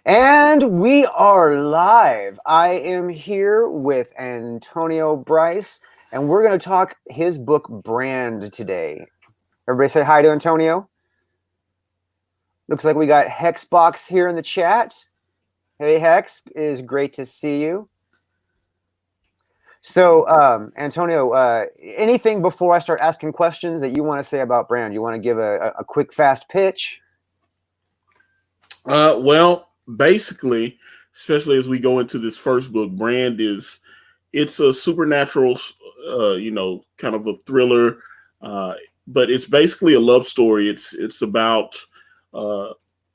And we are live. I am here with Antonio Brice, and we're going to talk his book, Brand, today. Everybody say hi to Antonio. Looks like we got Hexbox here in the chat. Hey, Hex, it is great to see you. So, Antonio, anything before I start asking questions that you want to say about Brand? You want to give a quick, fast pitch? Well, basically, especially as we go into this first book, Brand it's a supernatural, kind of a thriller, but it's basically a love story. It's about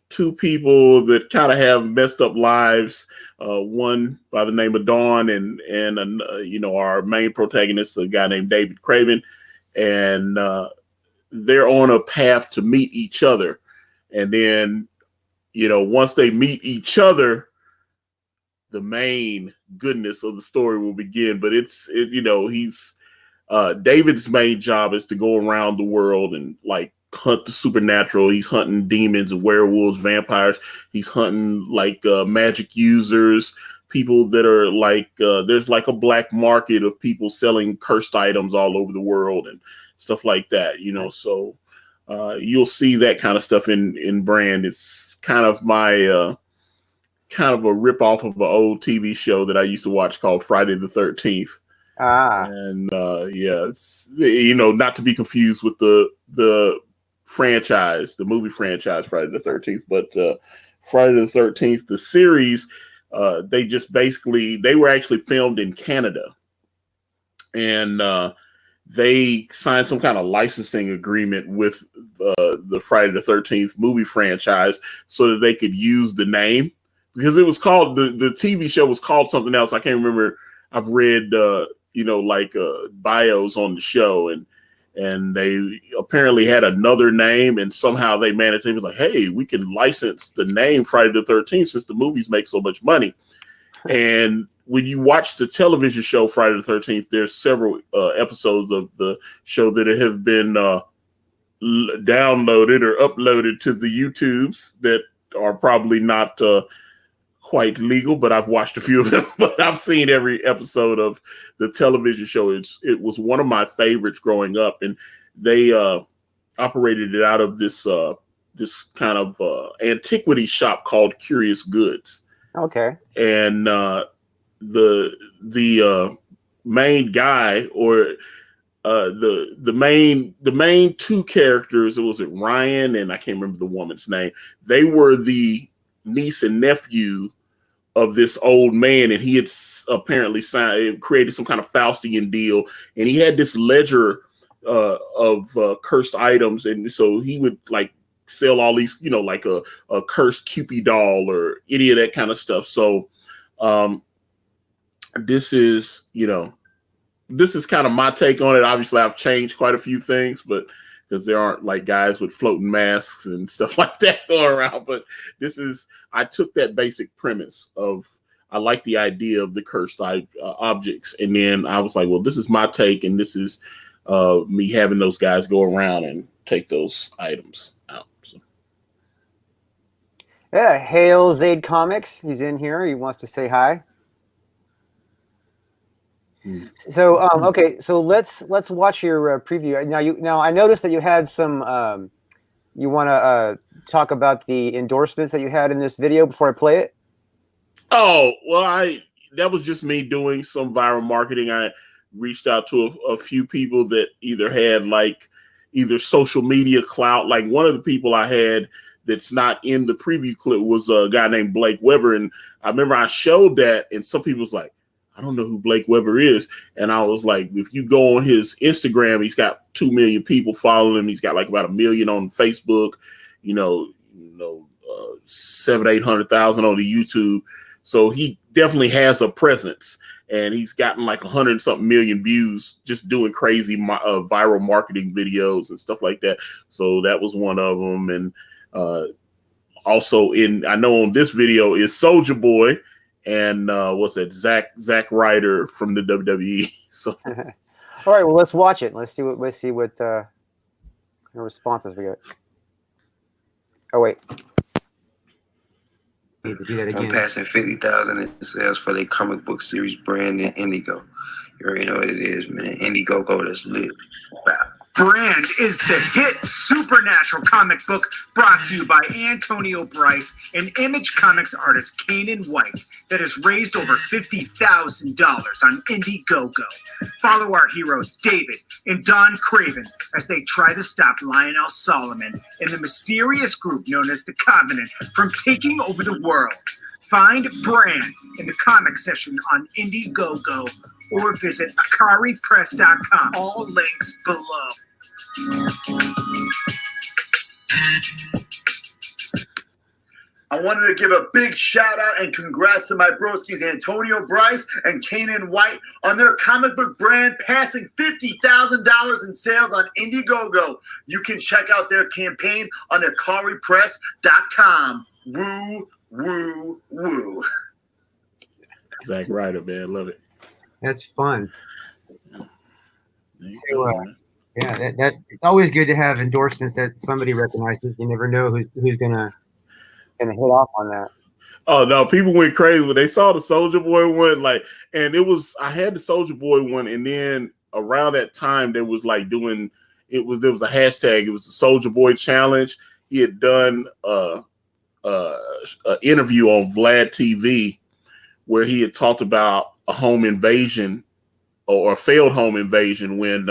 two people that kind of have messed up lives. One by the name of Dawn, and our main protagonist, a guy named David Craven, and they're on a path to meet each other, and then once they meet each other, the main goodness of the story will begin. But he's David's main job is to go around the world and like hunt the supernatural. He's hunting demons and werewolves, vampires. He's hunting like magic users, people that are like there's like a black market of people selling cursed items all over the world and stuff like that. So you'll see that kind of stuff in Brand. It's kind of my kind of a rip off of an old TV show that I used to watch called Friday the 13th. And it's not to be confused with the franchise, the movie franchise Friday the 13th, but Friday the 13th, the series, they were actually filmed in Canada, and they signed some kind of licensing agreement with the Friday the 13th movie franchise so that they could use the name, because it was called, the TV show was called something else. I can't remember. I've read, bios on the show, and they apparently had another name, and somehow they managed to be like, hey, we can license the name Friday the 13th since the movies make so much money. And when you watch the television show Friday the 13th, there's several episodes of the show that have been downloaded or uploaded to the YouTubes that are probably not quite legal, but I've watched a few of them. But I've seen every episode of the television show. It was one of my favorites growing up, and they operated it out of this kind of antiquity shop called Curious Goods. Okay. And the main guy, or the main two characters, it was Ryan and I can't remember the woman's name. They were the niece and nephew of this old man, and he had apparently created some kind of Faustian deal, and he had this ledger of cursed items, and so he would like sell all these, like a cursed Cupid doll or any of that kind of stuff. So this is kind of my take on it. Obviously, I've changed quite a few things, but because there aren't like guys with floating masks and stuff like that going around. But I took that basic premise of, I like the idea of the cursed objects. And then I was like, well, this is my take. And this is me having those guys go around and take those items out. So. Yeah, Hail Zaid Comics. He's in here. He wants to say hi. So okay, so let's watch your preview now. I noticed that you had some. You want to talk about the endorsements that you had in this video before I play it? Oh well, that was just me doing some viral marketing. I reached out to a few people that either had either social media clout. Like one of the people I had that's not in the preview clip was a guy named Blake Weber, and I remember I showed that, and some people was like, I don't know who Blake Weber is. And I was like, if you go on his Instagram, he's got 2 million people following him. He's got like about 1 million on Facebook, 700,000-800,000 on the YouTube. So he definitely has a presence, and he's gotten like 100-something million views just doing crazy viral marketing videos and stuff like that. So that was one of them. And also I know on this video is Soulja Boy. And what's that? Zack Ryder from the WWE. So, all right. Well, let's watch it. Let's see what responses we get. Oh wait. Need to do that on again. passing 50,000 in sales for their comic book series brand in Indigo. You already know what it is, man. Indiegogo, that's lit. Wow. Brand is the hit supernatural comic book brought to you by Antonio Brice and Image Comics artist Kanan White that has raised over $50,000 on Indiegogo. Follow our heroes David and Don Craven as they try to stop Lionel Solomon and the mysterious group known as the Covenant from taking over the world. Find Brand in the comic section on Indiegogo or visit akaripress.com. All links below. I wanted to give a big shout out and congrats to my broskies Antonio Brice and Kanan White on their comic book brand passing $50,000 in sales on Indiegogo. You can check out their campaign on akaripress.com. Woo, woo, woo. Zack Ryder, man, love it. That's fun. So, yeah, that it's always good to have endorsements that somebody recognizes. You never know who's gonna hit off on that. Oh no, people went crazy when they saw the Soldier Boy one. Like, and I had the Soldier Boy one, and then around that time there was like there was a hashtag. It was the Soldier Boy Challenge. He had done an interview on Vlad TV where he had talked about a home invasion or a failed home invasion when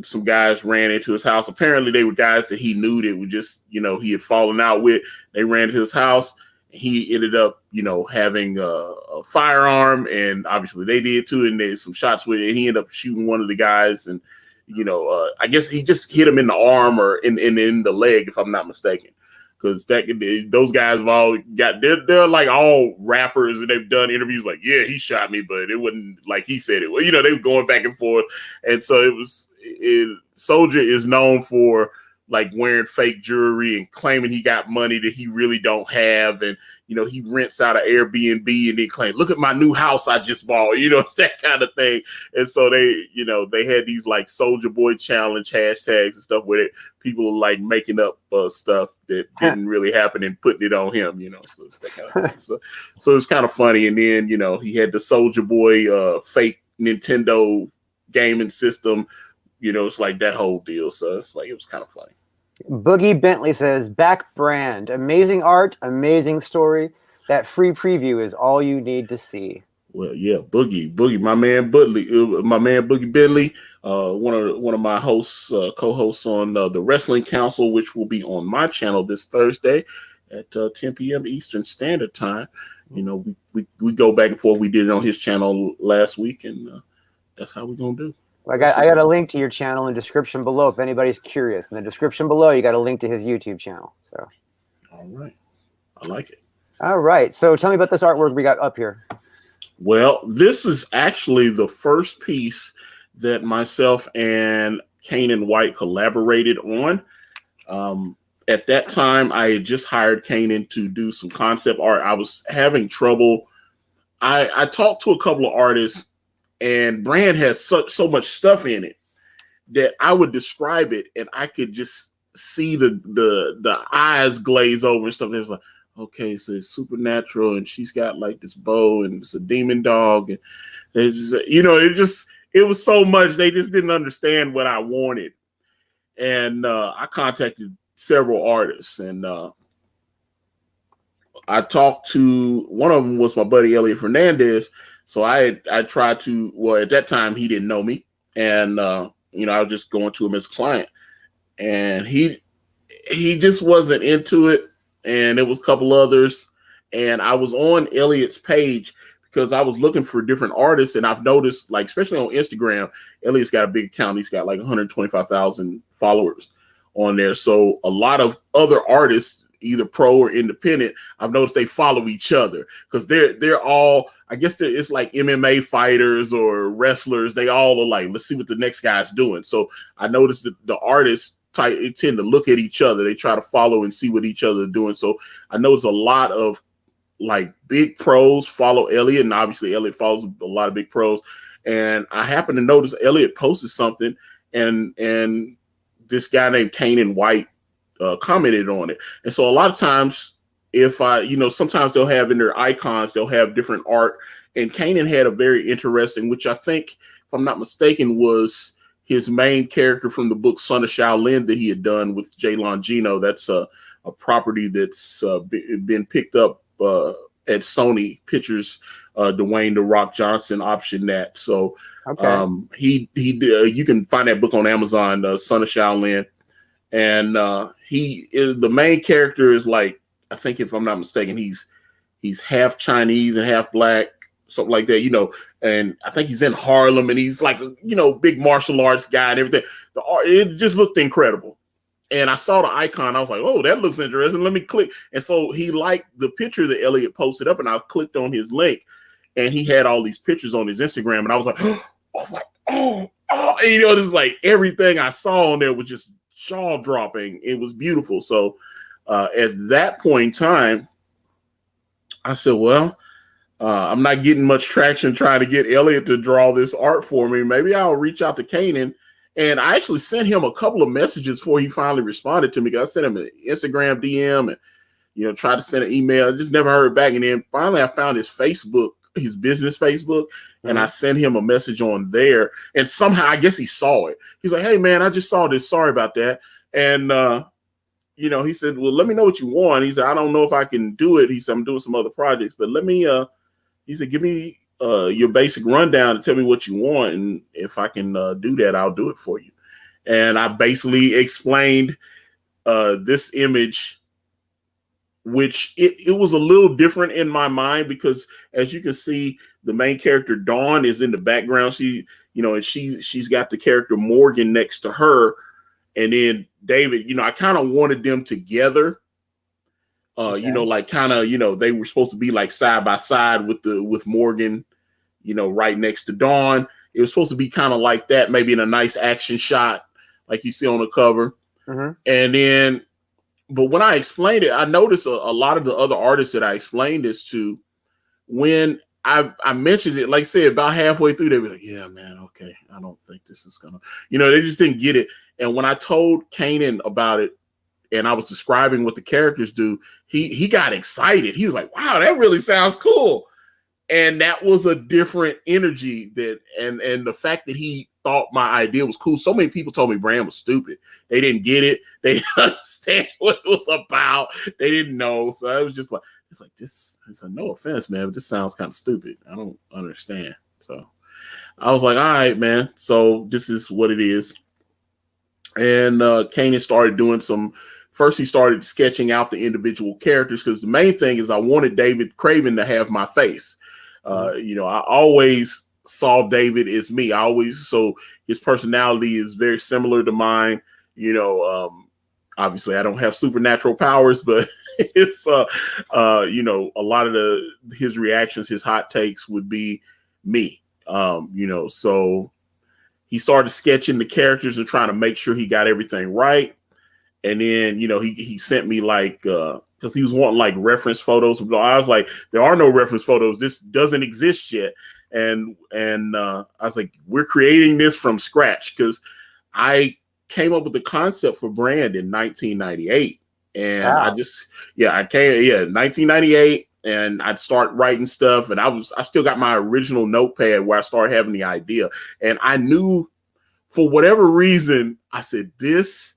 some guys ran into his house. Apparently they were guys that he knew that were just, he had fallen out with. They ran to his house. He ended up, having a firearm, and obviously they did too. And there's some shots with it. And he ended up shooting one of the guys, and I guess he just hit him in the arm or in the leg, if I'm not mistaken. Because those guys have all they're like all rappers, and they've done interviews like, yeah, he shot me, but it wasn't like he said it. Well, they were going back and forth, and so Soldier is known for like wearing fake jewelry and claiming he got money that he really don't have, and he rents out an Airbnb and then claim, look at my new house I just bought, it's that kind of thing. And so they had these like Soldier Boy Challenge hashtags and stuff with it. People are like making up stuff that didn't really happen and putting it on him, so it's that kind of thing. So it's kind of funny. And then he had the Soldier Boy fake Nintendo gaming system, it's like that whole deal. So it's like, it was kind of funny. Boogie Bentley says, back Brand. Amazing art, amazing story. That free preview is all you need to see. Well, yeah, Boogie, my man Boogie Bentley, one of my hosts, co-hosts on the Wrestling Council, which will be on my channel this Thursday at 10 p.m. Eastern Standard Time. We go back and forth. We did it on his channel last week, and that's how we're gonna do. I got a link to your channel in the description below if anybody's curious. In the description below, you got a link to his YouTube channel. So, all right, I like it. All right, so tell me about this artwork we got up here. Well, this is actually the first piece that myself and Kanan White collaborated on. At that time, I had just hired Kanan to do some concept art. I was having trouble. I talked to a couple of artists, and Brand has so much stuff in it that I would describe it, and I could just see the eyes glaze over and stuff. It was like, okay, so it's supernatural, and she's got like this bow, and it's a demon dog, and it's just, it was so much. They just didn't understand what I wanted, and I contacted several artists, and I talked to one of them was my buddy Elliot Fernandez. So I tried to, well, at that time he didn't know me, and I was just going to him as a client, and he just wasn't into it, and there was a couple others, and I was on Elliot's page because I was looking for different artists, and I've noticed, like, especially on Instagram, Elliot's got a big account. He's got like 125,000 followers on there. So a lot of other artists, either pro or independent, I've noticed they follow each other because they're all, I guess it's like MMA fighters or wrestlers. They all are like, let's see what the next guy's doing. So I noticed that the artists tend to look at each other. They try to follow and see what each other are doing. So I noticed a lot of like big pros follow Elliot, and obviously Elliot follows a lot of big pros. And I happened to notice Elliot posted something, and this guy named Kanan White commented on it. And so a lot of times if I, sometimes they'll have in their icons, they'll have different art. And Kanan had a very interesting, which I think, if I'm not mistaken, was his main character from the book Son of Shaolin that he had done with Jay Longino. That's a property that's been picked up at Sony Pictures. Dwayne "The Rock" Johnson optioned that. So Okay. he you can find that book on Amazon, Son of Shaolin. And he is the main character is like, I think if I'm not mistaken, he's half Chinese and half black, something like that, and I think he's in Harlem and he's like, big martial arts guy and everything. The art, it just looked incredible. And I saw the icon. I was like, oh, that looks interesting. Let me click. And so he liked the picture that Elliot posted up, and I clicked on his link, and he had all these pictures on his Instagram. And I was like, oh, this is like everything I saw on there was just jaw dropping. It was beautiful. So at that point in time, I said, well, I'm not getting much traction trying to get Elliot to draw this art for me. Maybe I'll reach out to Kanan. And I actually sent him a couple of messages before he finally responded to me. I sent him an Instagram DM and, tried to send an email. I just never heard back. And then finally I found his Facebook, his business Facebook, and I sent him a message on there. And somehow I guess he saw it. He's like, hey, man, I just saw this. Sorry about that. And, he said, well, let me know what you want. He said, I don't know if I can do it. He said, I'm doing some other projects, but let me, he said, give me your basic rundown and tell me what you want. And if I can do that, I'll do it for you. And I basically explained this image, which it was a little different in my mind because, as you can see, the main character Dawn is in the background. She, and she's got the character Morgan next to her. And then David, I kind of wanted them together. Like kind of, they were supposed to be like side by side with Morgan, right next to Dawn. It was supposed to be kind of like that, maybe in a nice action shot, like you see on the cover. Mm-hmm. And then, but when I explained it, I noticed a lot of the other artists that I explained this to, when I mentioned it, like I said, about halfway through, they were like, yeah, man, okay, I don't think this is gonna, they just didn't get it. And when I told Kanan about it, and I was describing what the characters do, he got excited. He was like, wow, that really sounds cool. And that was a different energy and the fact that he thought my idea was cool. So many people told me Brand was stupid. They didn't get it. They didn't understand what it was about. They didn't know. So it was just like, this is no offense, man, but this sounds kind of stupid. I don't understand. So I was like, all right, man. So this is what it is. And Kanan started doing first he started sketching out the individual characters, because the main thing is I wanted David Craven to have my face. I always saw David as me. So his personality is very similar to mine. Obviously I don't have supernatural powers, but it's a lot of his reactions, his hot takes would be me. So he started sketching the characters and trying to make sure he got everything right. And then, he sent me because he was wanting like reference photos. I was like, there are no reference photos. This doesn't exist yet. And I was like, we're creating this from scratch, because I came up with the concept for Brand in 1998. And wow. I came, 1998. And I'd start writing stuff. And I still got my original notepad where I started having the idea. And I knew, for whatever reason, I said, this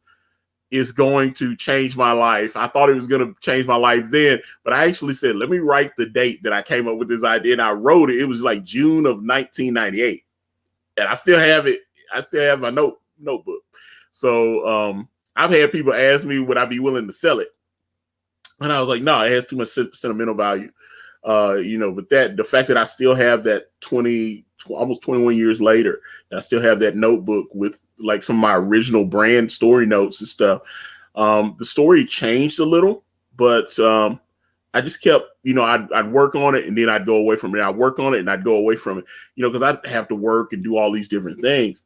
is going to change my life. I thought it was going to change my life then, but I actually said, let me write the date that I came up with this idea. And I wrote it. It was like June of 1998. And I still have it. I still have my notebook. So I've had people ask me, would I be willing to sell it? And I was like, no, it has too much sentimental value. But the fact that I still have that almost 21 years later, and I still have that notebook with like some of my original Brand story notes and stuff. The story changed a little, but I just kept, I'd work on it and then I'd go away from it. I'd work on it and I'd go away from it, because I'd have to work and do all these different things.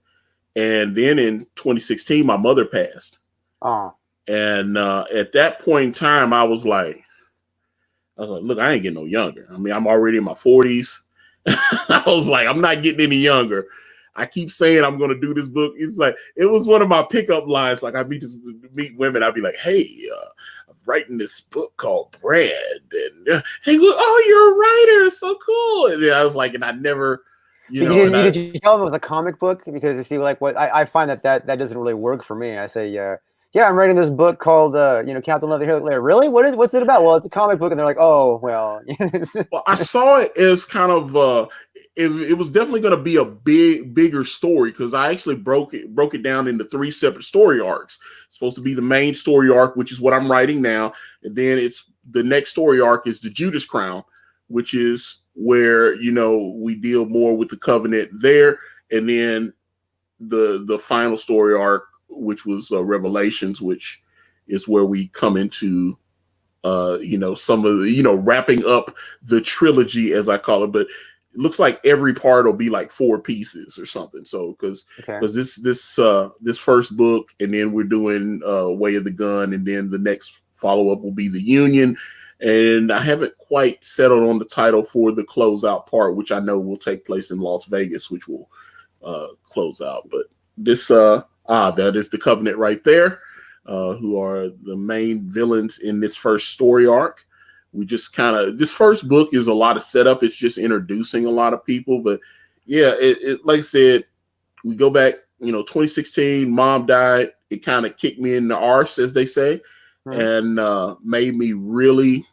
And then in 2016, my mother passed. Oh. And at that point in time, I was like, look, I ain't getting no younger. I mean, I'm already in my 40s. I was like, I'm not getting any younger. I keep saying I'm going to do this book. It's like, it was one of my pickup lines. Like I meet women. I'd be like, hey, I'm writing this book called Brand. And hey, look, oh, you're a writer. So cool. And I was like, and I never, Did you tell them it was a comic book? Because you see, like what I find that doesn't really work for me. I say, yeah, I'm writing this book called, Captain Love the Hero. Really? What's it about? Well, it's a comic book, and they're like, oh, well. Well, I saw it as kind of it was definitely going to be a bigger story, because I actually broke it down into 3 separate story arcs. It's supposed to be the main story arc, which is what I'm writing now, and then it's the next story arc is the Judas Crown, which is where we deal more with the covenant there, and then the final story arc, which was Revelations, which is where we come into some of the wrapping up the trilogy, as I call it. But it looks like every part will be like 4 pieces or something. So because this first book, and then we're doing Way of the Gun, and then the next follow-up will be the Union. And I haven't quite settled on the title for the closeout part, which I know will take place in Las Vegas, which will close out. But this that is the Covenant right there, who are the main villains in this first story arc. We just this first book is a lot of setup. It's just introducing a lot of people. But yeah, it like I said, we go back, 2016, mom died. It kind of kicked me in the arse, as they say, and made me really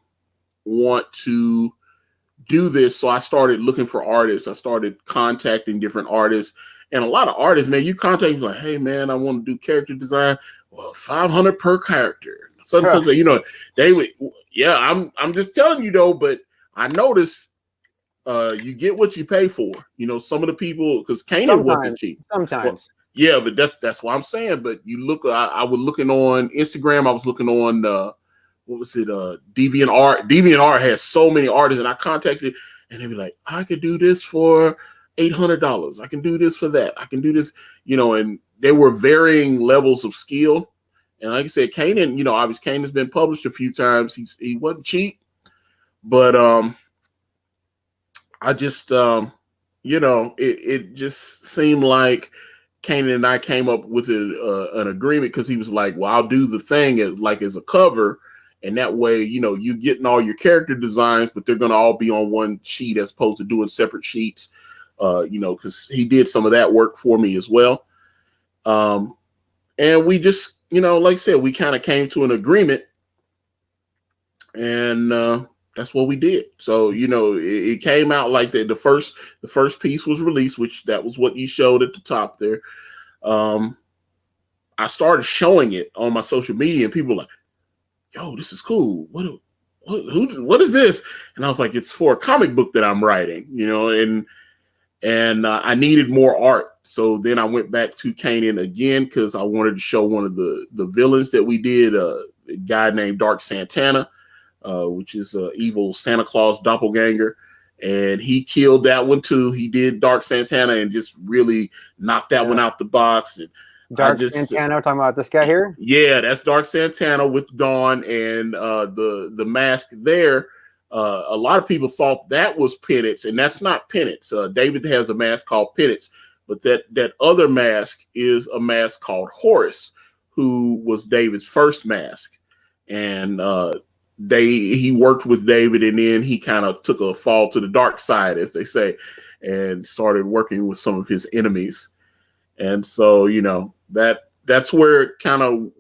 want to do this. So I started looking for artists. I started contacting different artists, and a lot of artists, man, you contact me like, hey man, I want to do character design. Well, $500 per character. Something, they would, yeah, I'm just telling you though, but I noticed you get what you pay for. Some of the people, because Kanan wasn't cheap. Sometimes. Well, yeah, but that's what I'm saying. But you look, I was looking on Instagram, I was looking on what was it? DeviantArt. DeviantArt has so many artists, and I contacted, and they'd be like, I could do this for $800. I can do this for that. I can do this, and there were varying levels of skill. And like I said, Kanan, obviously Kanan's been published a few times. He wasn't cheap, but I just it just seemed like Kanan and I came up with an agreement, because he was like, well, I'll do the thing as a cover. And that way, you're getting all your character designs, but they're going to all be on one sheet as opposed to doing separate sheets, because he did some of that work for me as well. And we just, like I said, we kind of came to an agreement, and that's what we did. So, it came out like that. The first piece was released, which that was what you showed at the top there. I started showing it on my social media, and people were like, yo, this is cool. What is this? And I was like, it's for a comic book that I'm writing, and I needed more art. So then I went back to Kanan again, because I wanted to show one of the villains that we did, a guy named Dark Santana, which is an evil Santa Claus doppelganger. And he killed that one too. He did Dark Santana and just really knocked that one out the box. And Dark Santana, talking about this guy here? Yeah, that's Dark Santana with Dawn, and the mask there. A lot of people thought that was Penance, and that's not Penance. David has a mask called Penance, but that other mask is a mask called Horus, who was David's first mask. And he worked with David, and then he kind of took a fall to the dark side, as they say, and started working with some of his enemies. And so, that's where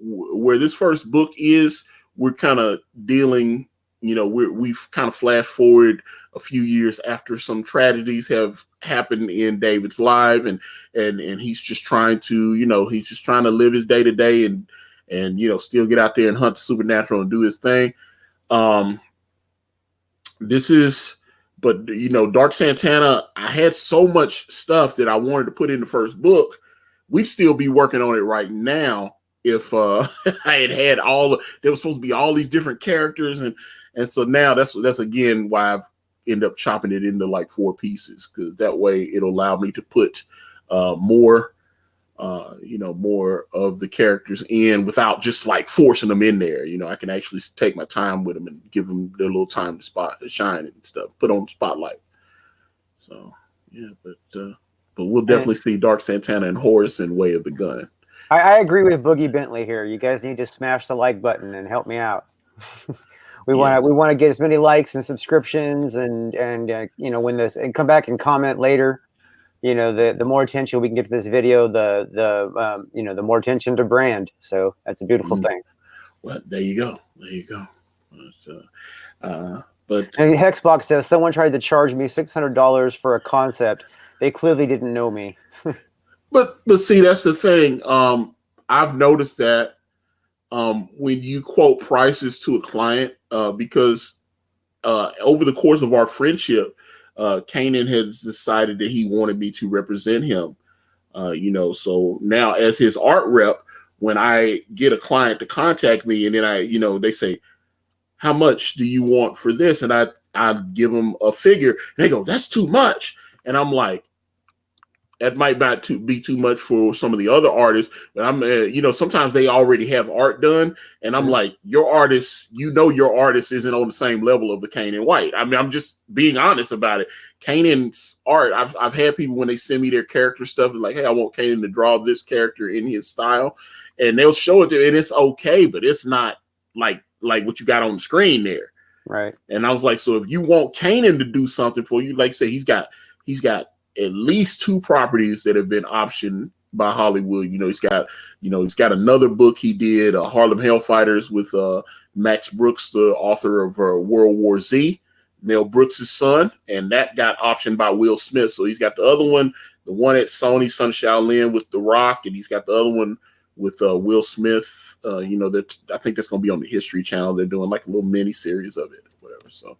where this first book is. We're kind of dealing, we've kind of flashed forward a few years after some tragedies have happened in David's life, and he's just trying to, live his day to day, and still get out there and hunt the supernatural and do his thing. But Dark Santana, I had so much stuff that I wanted to put in the first book. We'd still be working on it right now if I had all. There was supposed to be all these different characters, and so now that's again why I've ended up chopping it into like 4 pieces, because that way it'll allow me to put more of the characters in without just like forcing them in there. I can actually take my time with them and give them their little time to shine and stuff, put on the spotlight. So yeah, but but we'll definitely see Dark Santana and Horus in Way of the Gun. I agree with Boogie Bentley here. You guys need to smash the like button and help me out. we want to get as many likes and subscriptions and you know, when this, and come back and comment later. You know, the more attention we can get to this video, the you know, the more attention to brand. So that's a beautiful thing. Well, there you go. There you go. But and Hexbox says someone tried to charge me $600 for a concept. They clearly didn't know me. But see, that's the thing. I've noticed that when you quote prices to a client, because over the course of our friendship, Kanan has decided that he wanted me to represent him. You know, so now as his art rep, when I get a client to contact me, and then you know, they say, "How much do you want for this?" And I give them a figure. And they go, "That's too much," and I'm like, that might not be too much for some of the other artists, but I'm, you know, sometimes they already have art done, and I'm like, your artist, you know, your artist isn't on the same level of the Kanan White. I mean, I'm just being honest about it. Kanan's art, I've had people when they send me their character stuff, like, hey, I want Kanan to draw this character in his style, and they'll show it to me, and it's okay, but it's not like what you got on the screen there, right? And I was like, so if you want Kanan to do something for you, like say he's got at least 2 properties that have been optioned by Hollywood. You know, he's got another book he did, Harlem Hellfighters, with Max Brooks, the author of World War Z, Mel Brooks' son, and that got optioned by Will Smith. So he's got the other one, the one at Sony, Sun Shaolin with The Rock, and he's got the other one with Will Smith. You know, that I think that's going to be on the History Channel. They're doing like a little mini series of it, or whatever. So.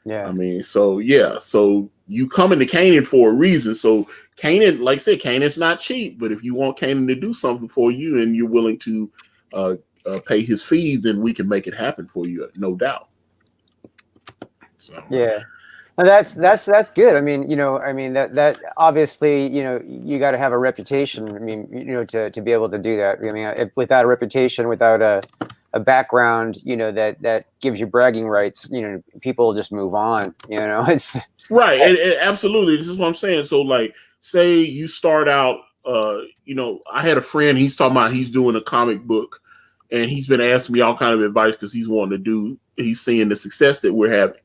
Yeah, I mean, so yeah, so you coming to Kanan for a reason. So Kanan, like I said, Kanan's not cheap, but if you want Kanan to do something for you and you're willing to pay his fees, then we can make it happen for you, no doubt. So yeah, and that's good. I mean, you know, that obviously, you know, you got to have a reputation. I mean, you know, to be able to do that. I mean, without a reputation, without a background, you know, that gives you bragging rights, you know, people just move on, you know. It's right. And absolutely, this is what I'm saying. So like, say you start out, you know, I had a friend, he's talking about he's doing a comic book, and he's been asking me all kind of advice because he's seeing the success that we're having,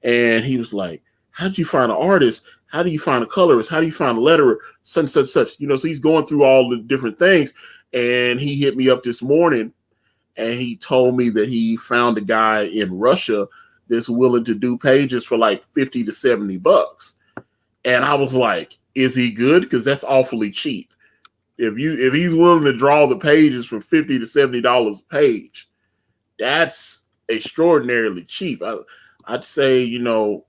and he was like, how do you find an artist? How do you find a colorist? How do you find a letterer? Such, you know. So he's going through all the different things, and he hit me up this morning. And he told me that he found a guy in Russia that's willing to do pages for like $50 to $70. And I was like, is he good? Because that's awfully cheap. If he's willing to draw the pages for $50 to $70 a page, that's extraordinarily cheap. I'd say, you know,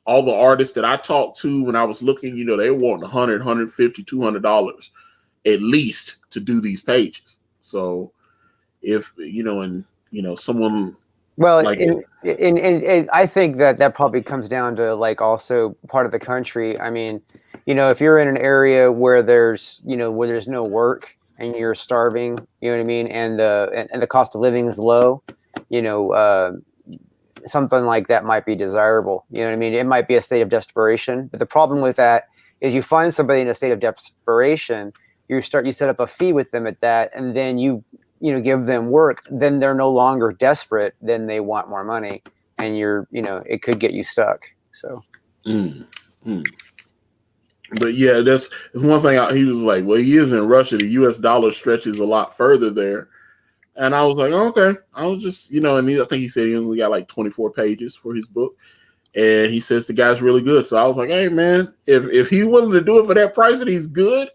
all the artists that I talked to when I was looking, you know, they want $100, $150, $200 at least to do these pages. So if you know, and you know, someone well, like and I think that probably comes down to like also part of the country. I mean, you know, if you're in an area where there's no work and you're starving, you know what I mean, and the cost of living is low, you know, something like that might be desirable. You know what I mean? It might be a state of desperation, but the problem with that is you find somebody in a state of desperation, you set up a fee with them at that, and then you know, give them work, then they're no longer desperate, then they want more money, and it could get you stuck. So But yeah, that's one thing. He was like, well, he is in Russia, the US dollar stretches a lot further there. And I was like, okay. I was just, you know, and I think he said he only got like 24 pages for his book, and he says the guy's really good. So I was like, hey man, if he's willing to do it for that price and he's good,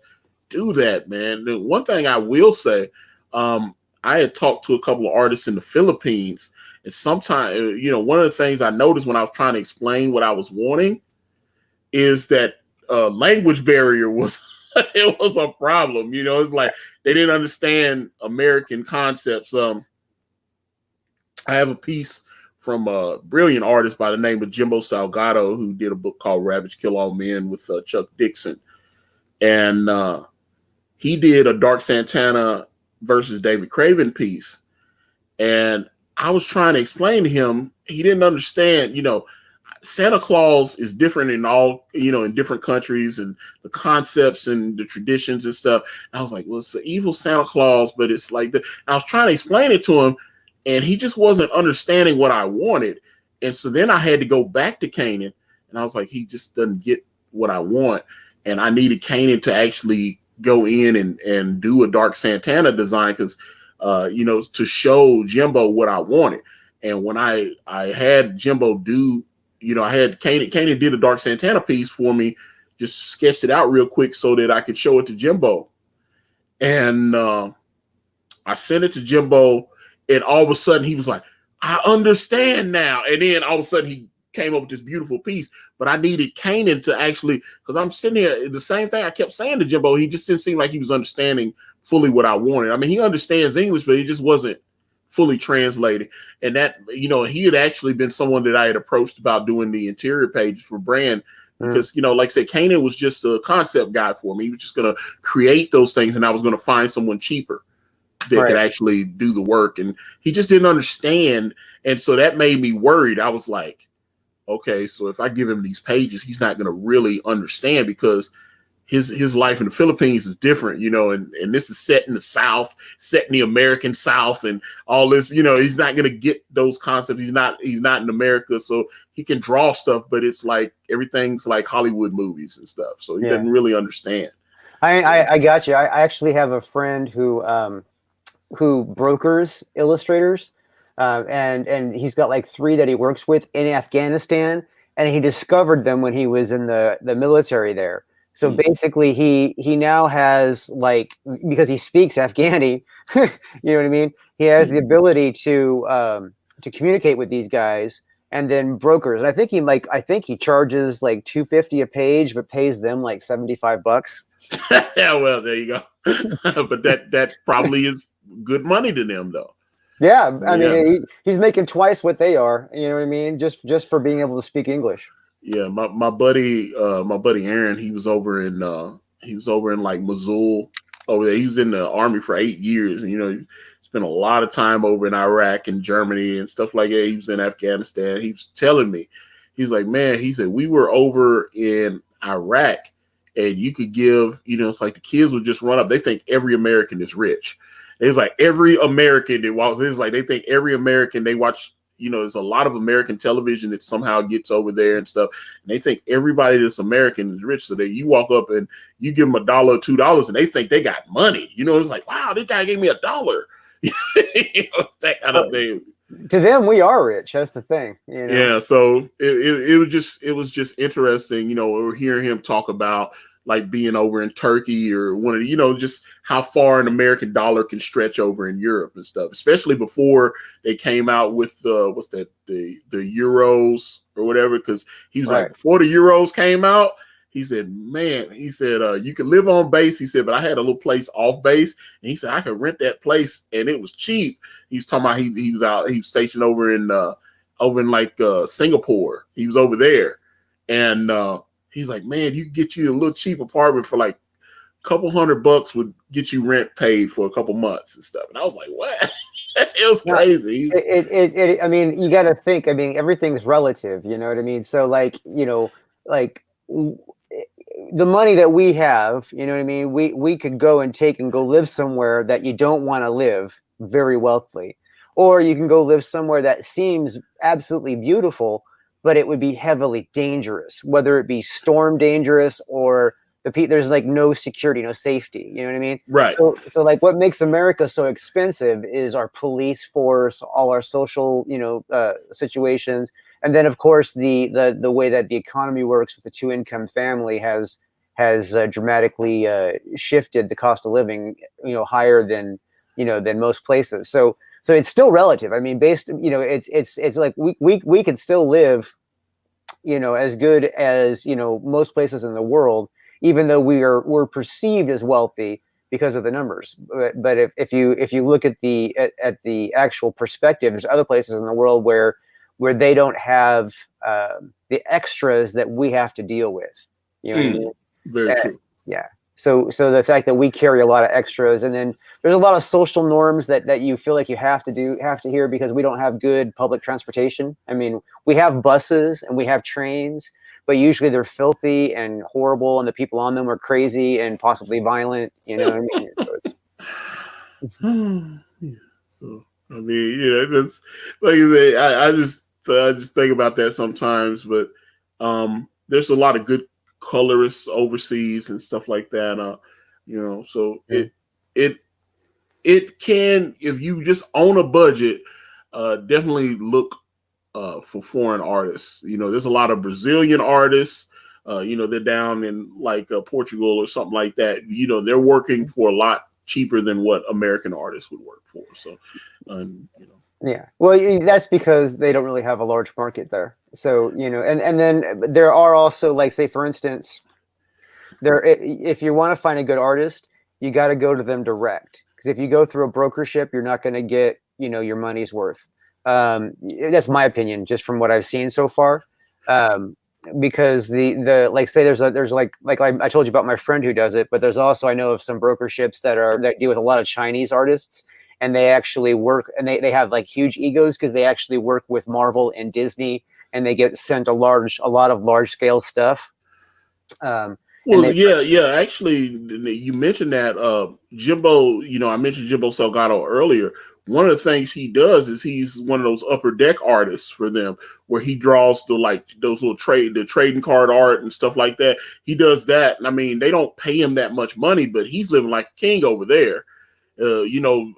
do that, man. The one thing I will say, I had talked to a couple of artists in the Philippines, and sometimes, you know, one of the things I noticed when I was trying to explain what I was wanting is that language barrier was it was a problem. You know, it's like they didn't understand American concepts. I have a piece from a brilliant artist by the name of Jimbo Salgado, who did a book called Ravage Kill All Men with Chuck Dixon, and he did a Dark Santana versus David Craven piece. And I was trying to explain to him, he didn't understand, you know, Santa Claus is different in all, in different countries, and the concepts and the traditions and stuff. And I was like, well, it's an evil Santa Claus, but it's like I was trying to explain it to him, and he just wasn't understanding what I wanted. And so then I had to go back to Kanan, and I was like, he just doesn't get what I want. And I needed Kanan to actually go in and do a Dark Santana design because, to show Jimbo what I wanted. And when I had Jimbo do, I had Kanan did a Dark Santana piece for me, just sketched it out real quick so that I could show it to Jimbo. And I sent it to Jimbo, and all of a sudden he was like, I understand now. And then all of a sudden he came up with this beautiful piece, but I needed Kanan to actually, because I'm sitting here, the same thing I kept saying to Jimbo, he just didn't seem like he was understanding fully what I wanted. I mean, he understands English, but he just wasn't fully translated. And that, he had actually been someone that I had approached about doing the interior pages for Brand, because, like I said, Kanan was just a concept guy for me. He was just going to create those things, and I was going to find someone cheaper that could actually do the work. And he just didn't understand. And so that made me worried. I was like, okay, so if I give him these pages, he's not going to really understand, because his life in the Philippines is different, and this is set in the South, set in the American South, and all this, he's not going to get those concepts. He's not in America, so he can draw stuff, but it's like everything's like Hollywood movies and stuff, so he doesn't really understand. I got you. I actually have a friend who brokers illustrators, and he's got like 3 that he works with in Afghanistan, and he discovered them when he was in the military there. So basically he now has, like, because he speaks Afghani, you know what I mean? He has the ability to communicate with these guys, and then brokers. And I think he charges like $250 a page, but pays them like $75. Yeah, well, there you go. But that probably is good money to them, though. Yeah, I mean, he's making twice what they are. You know what I mean? Just for being able to speak English. Yeah, my buddy Aaron, he was over in like Mosul over there. He was in the army for 8 years, and he spent a lot of time over in Iraq and Germany and stuff like that. He was in Afghanistan. He was telling me, he's like, man, he said, we were over in Iraq, and you could give, it's like the kids would just run up. They think every American is rich. It's like every American that walks, it's like they think every American, they watch, there's a lot of American television that somehow gets over there and stuff. And they think everybody that's American is rich. So that you walk up and you give them $1 or $2 and they think they got money. It's like, wow, this guy gave me $1. That kind of thing. To them, we are rich. That's the thing. Yeah. So it was just interesting, or hearing him talk about like being over in Turkey or one of the, just how far an American dollar can stretch over in Europe and stuff, especially before they came out with the euros or whatever. Because he was like, before the euros came out, he said, man, you could live on base. He said, but I had a little place off base, and he said I could rent that place and it was cheap. He was talking about he was stationed over in like Singapore. He was over there, and he's like, man, you can get you a little cheap apartment for like a couple $100 would get you rent paid for a couple months and stuff. And I was like, what? It was crazy. I mean, you got to think, I mean, everything's relative, you know what I mean? So like, like the money that we have, you know what I mean? We could go and go live somewhere that you don't want to live very wealthy, or you can go live somewhere that seems absolutely beautiful, but it would be heavily dangerous, whether it be storm dangerous or there's like no security, no safety. You know what I mean? Right. So like what makes America so expensive is our police force, all our social, situations. And then of course the way that the economy works with the 2-income family has dramatically shifted the cost of living, higher than most places. So it's still relative. I mean, it's like we can still live, as good as, most places in the world, even though we're perceived as wealthy because of the numbers. But if you look at the actual perspective, there's other places in the world where they don't have the extras that we have to deal with. You know what I mean? Very true. Yeah. So the fact that we carry a lot of extras, and then there's a lot of social norms that you feel like you have to hear because we don't have good public transportation. I mean, we have buses and we have trains, but usually they're filthy and horrible, and the people on them are crazy and possibly violent. You know what I mean? So I mean, that's like you say. I just think about that sometimes, but there's a lot of good colorists overseas and stuff like that. So it can, if you just own a budget, definitely look for foreign artists. There's a lot of Brazilian artists. They're down in like Portugal or something like that. They're working for a lot cheaper than what American artists would work for. So, Yeah, well, that's because they don't really have a large market there. So, and then there are also, like, say, for instance, if you want to find a good artist, you got to go to them direct. Because if you go through a brokership, you're not going to get, your money's worth. That's my opinion, just from what I've seen so far. Because the like, say there's like I told you about my friend who does it, but there's also, I know of some brokerships that deal with a lot of Chinese artists. And they actually work, and they have like huge egos because they actually work with Marvel and Disney, and they get sent a lot of large scale stuff. Actually, you mentioned that Jimbo. I mentioned Jimbo Salgado earlier. One of the things he does is he's one of those upper deck artists for them, where he draws those little trading card art and stuff like that. He does that, and I mean, they don't pay him that much money, but he's living like a king over there.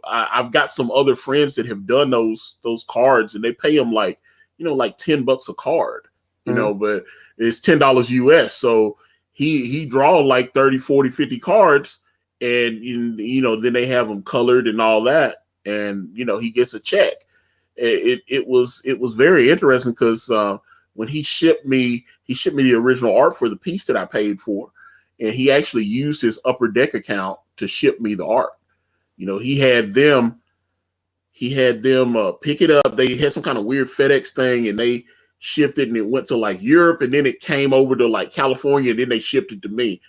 I've got some other friends that have done those cards, and they pay them like $10 a card, but it's $10 US. So he draw like 30, 40, 50 cards, and then they have them colored and all that, and he gets a check. It was very interesting because when he shipped me the original art for the piece that I paid for, and he actually used his Upper Deck account to ship me the art. He had them pick it up. They had some kind of weird FedEx thing, and they shipped it, and it went to like Europe, and then it came over to like California, and then they shipped it to me.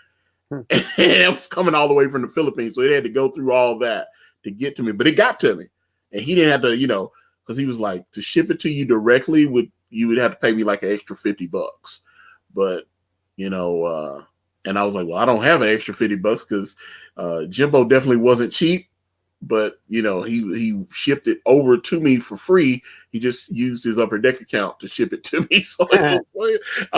And it was coming all the way from the Philippines, so it had to go through all that to get to me. But it got to me, and he didn't have to, because he was like, to ship it to you directly you would have to pay me like an extra $50. But and I was like, well, I don't have an extra $50 because Jimbo definitely wasn't cheap. But he shipped it over to me for free. He just used his Upper Deck account to ship it to me. So I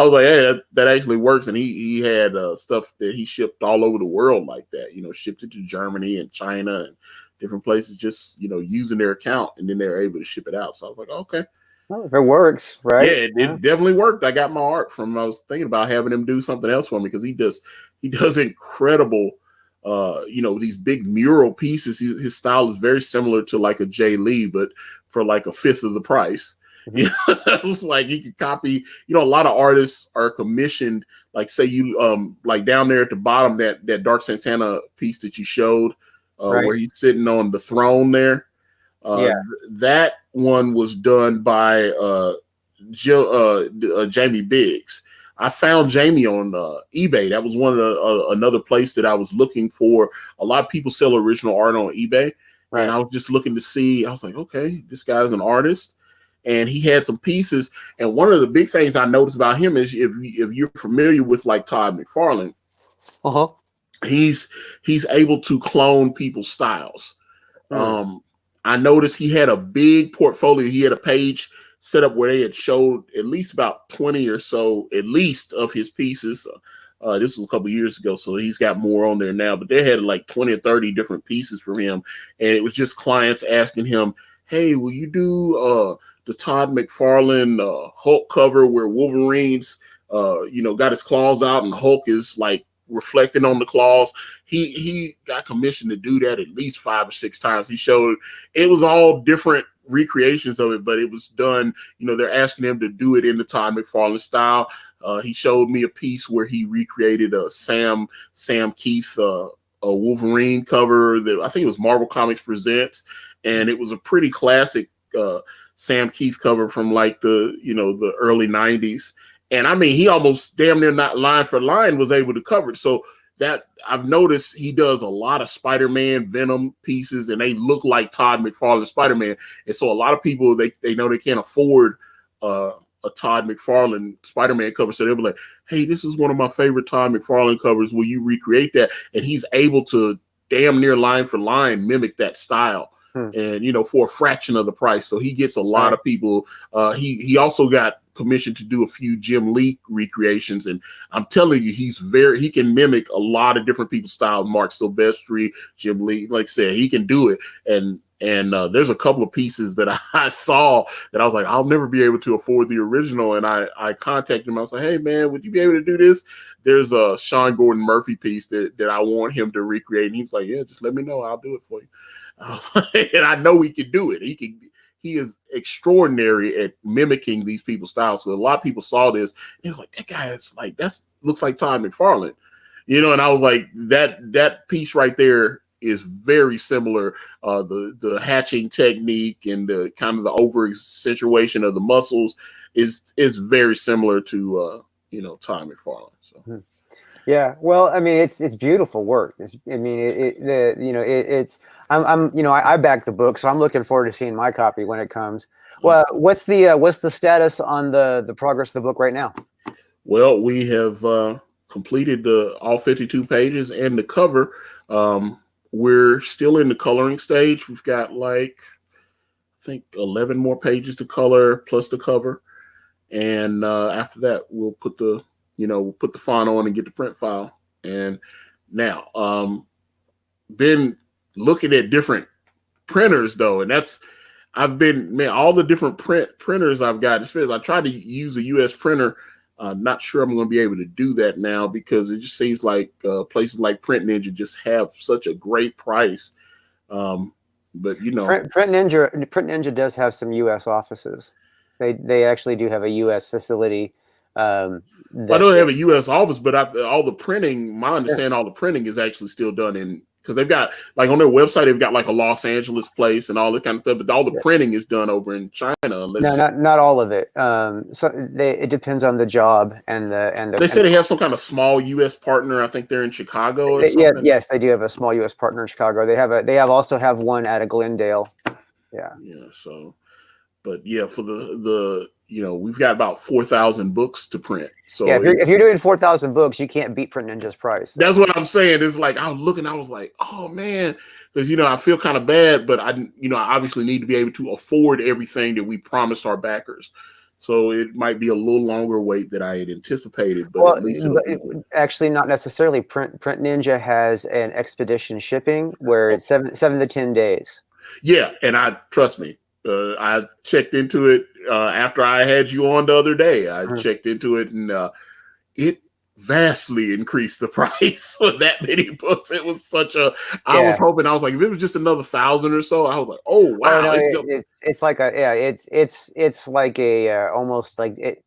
was like, hey, that actually works. And he had stuff that he shipped all over the world like that. Shipped it to Germany and China and different places, just using their account, and then they're able to ship it out. So I was like, okay, well, if it works, right? Yeah, it definitely worked. I got my art from. I was thinking about having him do something else for me because he does incredible. These big mural pieces. His style is very similar to like a Jay Lee, but for like a fifth of the price. It was like he could copy. A lot of artists are commissioned. Like, say you like down there at the bottom, that Dark Santana piece that you showed, right, where he's sitting on the throne there. That one was done by Jamie Biggs. I found Jamie on eBay. That was one of another place that I was looking for. A lot of people sell original art on eBay, right. And I was just looking to see. I was like, okay, this guy's an artist, and he had some pieces. And one of the big things I noticed about him is if you're familiar with like Todd McFarlane, he's able to clone people's styles. I noticed he had a big portfolio. He had a page set up where they had showed at least about 20 or so, at least, of his pieces. This was a couple years ago, so he's got more on there now. But they had like 20 or 30 different pieces from him, and it was just clients asking him, "Hey, will you do the Todd McFarlane Hulk cover where Wolverine's got his claws out and Hulk is like reflecting on the claws?" He got commissioned to do that at least 5 or 6 times. He showed it was all different recreations of it, but it was done. They're asking him to do it in the Todd McFarlane style. He showed me a piece where he recreated a Sam Keith a Wolverine cover that I think it was Marvel Comics Presents, and it was a pretty classic Sam Keith cover from like the early 90s. And I mean, he almost damn near not line for line was able to cover it. So that I've noticed he does a lot of Spider-Man Venom pieces, and they look like Todd McFarlane Spider-Man. And so a lot of people, they know they can't afford a Todd McFarlane Spider-Man cover. So they'll be like, hey, this is one of my favorite Todd McFarlane covers. Will you recreate that? And he's able to damn near line for line mimic that style. And, you know, for a fraction of the price. So he gets a lot of people. He also got commissioned to do a few Jim Lee recreations. And I'm telling you, he can mimic a lot of different people's style. Mark Silvestri, Jim Lee, like I said, he can do it. And there's a couple of pieces that I saw that I was like, I'll never be able to afford the original. And I contacted him. I was like, hey, man, would you be able to do this? There's a Sean Gordon Murphy piece that I want him to recreate. And he was like, yeah, just let me know. I'll do it for you. And I know he can do it. He is extraordinary at mimicking these people's styles. So a lot of people saw this and was like, that guy is like, looks like Todd McFarlane, you know. And I was like, that piece right there is very similar. The hatching technique and the kind of the over accentuation of the muscles is very similar to Todd McFarlane. So. Yeah, well, I mean, it's beautiful work. I back the book, so I'm looking forward to seeing my copy when it comes. Well, what's the status on the progress of the book right now? Well, we have completed all 52 pages and the cover. We're still in the coloring stage. We've got I think 11 more pages to color plus the cover, and after that, we'll put the font on and get the print file. And now, been looking at different printers though, and all the different printers I've got. Especially, I tried to use a U.S. printer. Not sure I'm going to be able to do that now because it just seems like places like Print Ninja just have such a great price. But Print Ninja does have some U.S. offices. They actually do have a U.S. facility. I know they have a U.S. office, but all the printing, my understanding, all the printing is actually still done because they've got on their website, they've got a Los Angeles place and all that kind of stuff, but all the printing is done over in China. No, not all of it. It depends on the job and the. They say they have some kind of small U.S. partner. I think they're in Chicago or something. Yeah, yes, they do have a small U.S. partner in Chicago. They also have one at a Glendale. Yeah. Yeah. So, but yeah, for the we've got about 4,000 books to print. So yeah, if you're doing 4,000 books, you can't beat Print Ninja's price. That's what I'm saying. It's like I was looking, I was like, oh man, because I feel kind of bad, but I obviously need to be able to afford everything that we promised our backers. So it might be a little longer wait than I had anticipated, but at least actually not necessarily. Print Ninja has an expedition shipping where it's 7 to 10 days. Yeah, and trust me. I checked into it after I had you on the other day. I checked into it, and it vastly increased the price for that many books. It was I was hoping, I was like, if it was just another 1,000 or so, I was like, oh wow. It's like it's like a almost like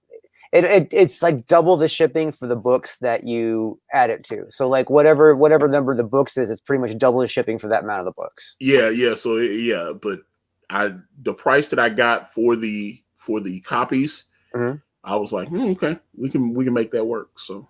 it's like double the shipping for the books that you add it to. So like whatever number the books is, it's pretty much double the shipping for that amount of the books. Yeah. So but the price that I got for the copies, I was like, okay, we can make that work. So,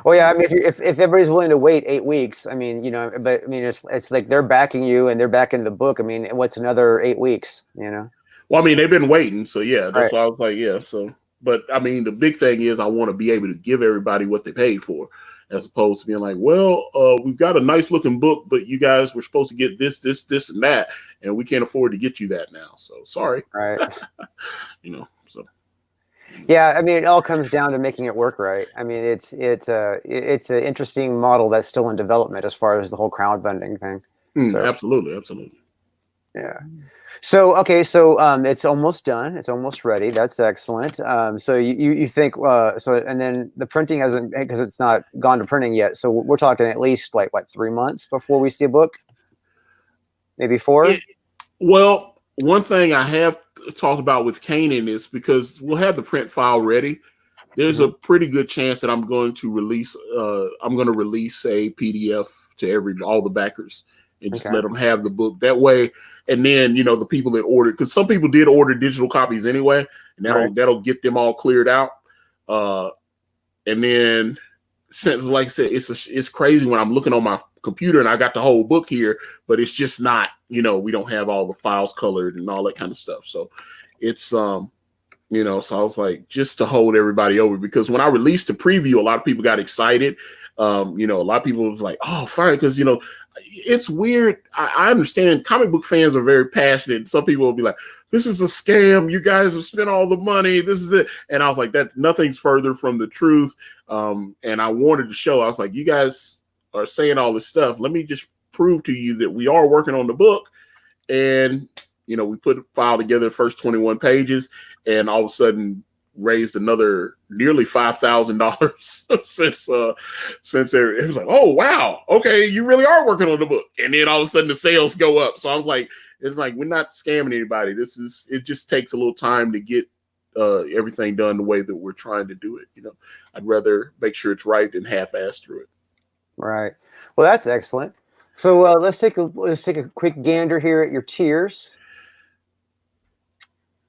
well, yeah, I mean, if everybody's willing to wait 8 weeks, I mean, but I mean, it's like they're backing you and they're backing the book. I mean, what's another 8 weeks? Well, I mean, they've been waiting, so yeah, that's why I was like, yeah. So, but I mean, the big thing is I want to be able to give everybody what they paid for, as opposed to being like, well, we've got a nice looking book, but you guys were supposed to get this, and that, and we can't afford to get you that now. So sorry. Right. So. Yeah, I mean, it all comes down to making it work right. I mean, it's an interesting model that's still in development as far as the whole crowdfunding thing. Absolutely. Yeah. So okay, so it's almost done. It's almost ready. That's excellent. So you think and then the printing hasn't, because it's not gone to printing yet. So we're talking at least 3 months before we see a book, maybe 4. Well, one thing I have talked about with Kanan is because we'll have the print file ready. There's a pretty good chance that I'm going to release a PDF to all the backers. And just let them have the book that way. And then, the people that ordered, because some people did order digital copies anyway, and that'll get them all cleared out. And then since, like I said, it's crazy when I'm looking on my computer and I got the whole book here, but it's just not, we don't have all the files colored and all that kind of stuff. So it's so I was like, just to hold everybody over, because when I released the preview, a lot of people got excited. A lot of people was like, oh, fine, because it's weird. I understand comic book fans are very passionate. Some people will be like, this is a scam. You guys have spent all the money. This is it. And I was like, that nothing's further from the truth. And I wanted to show, I was like, you guys are saying all this stuff. Let me just prove to you that we are working on the book. And, we put a file together, the first 21 pages, and all of a sudden raised another nearly $5,000 since it was like, oh wow, okay, you really are working on the book. And then all of a sudden the sales go up. So I was like, it's like, we're not scamming anybody. It just takes a little time to get everything done the way that we're trying to do it. I'd rather make sure it's right than half-ass through it. Right. Well, that's excellent. So let's take a quick gander here at your tiers.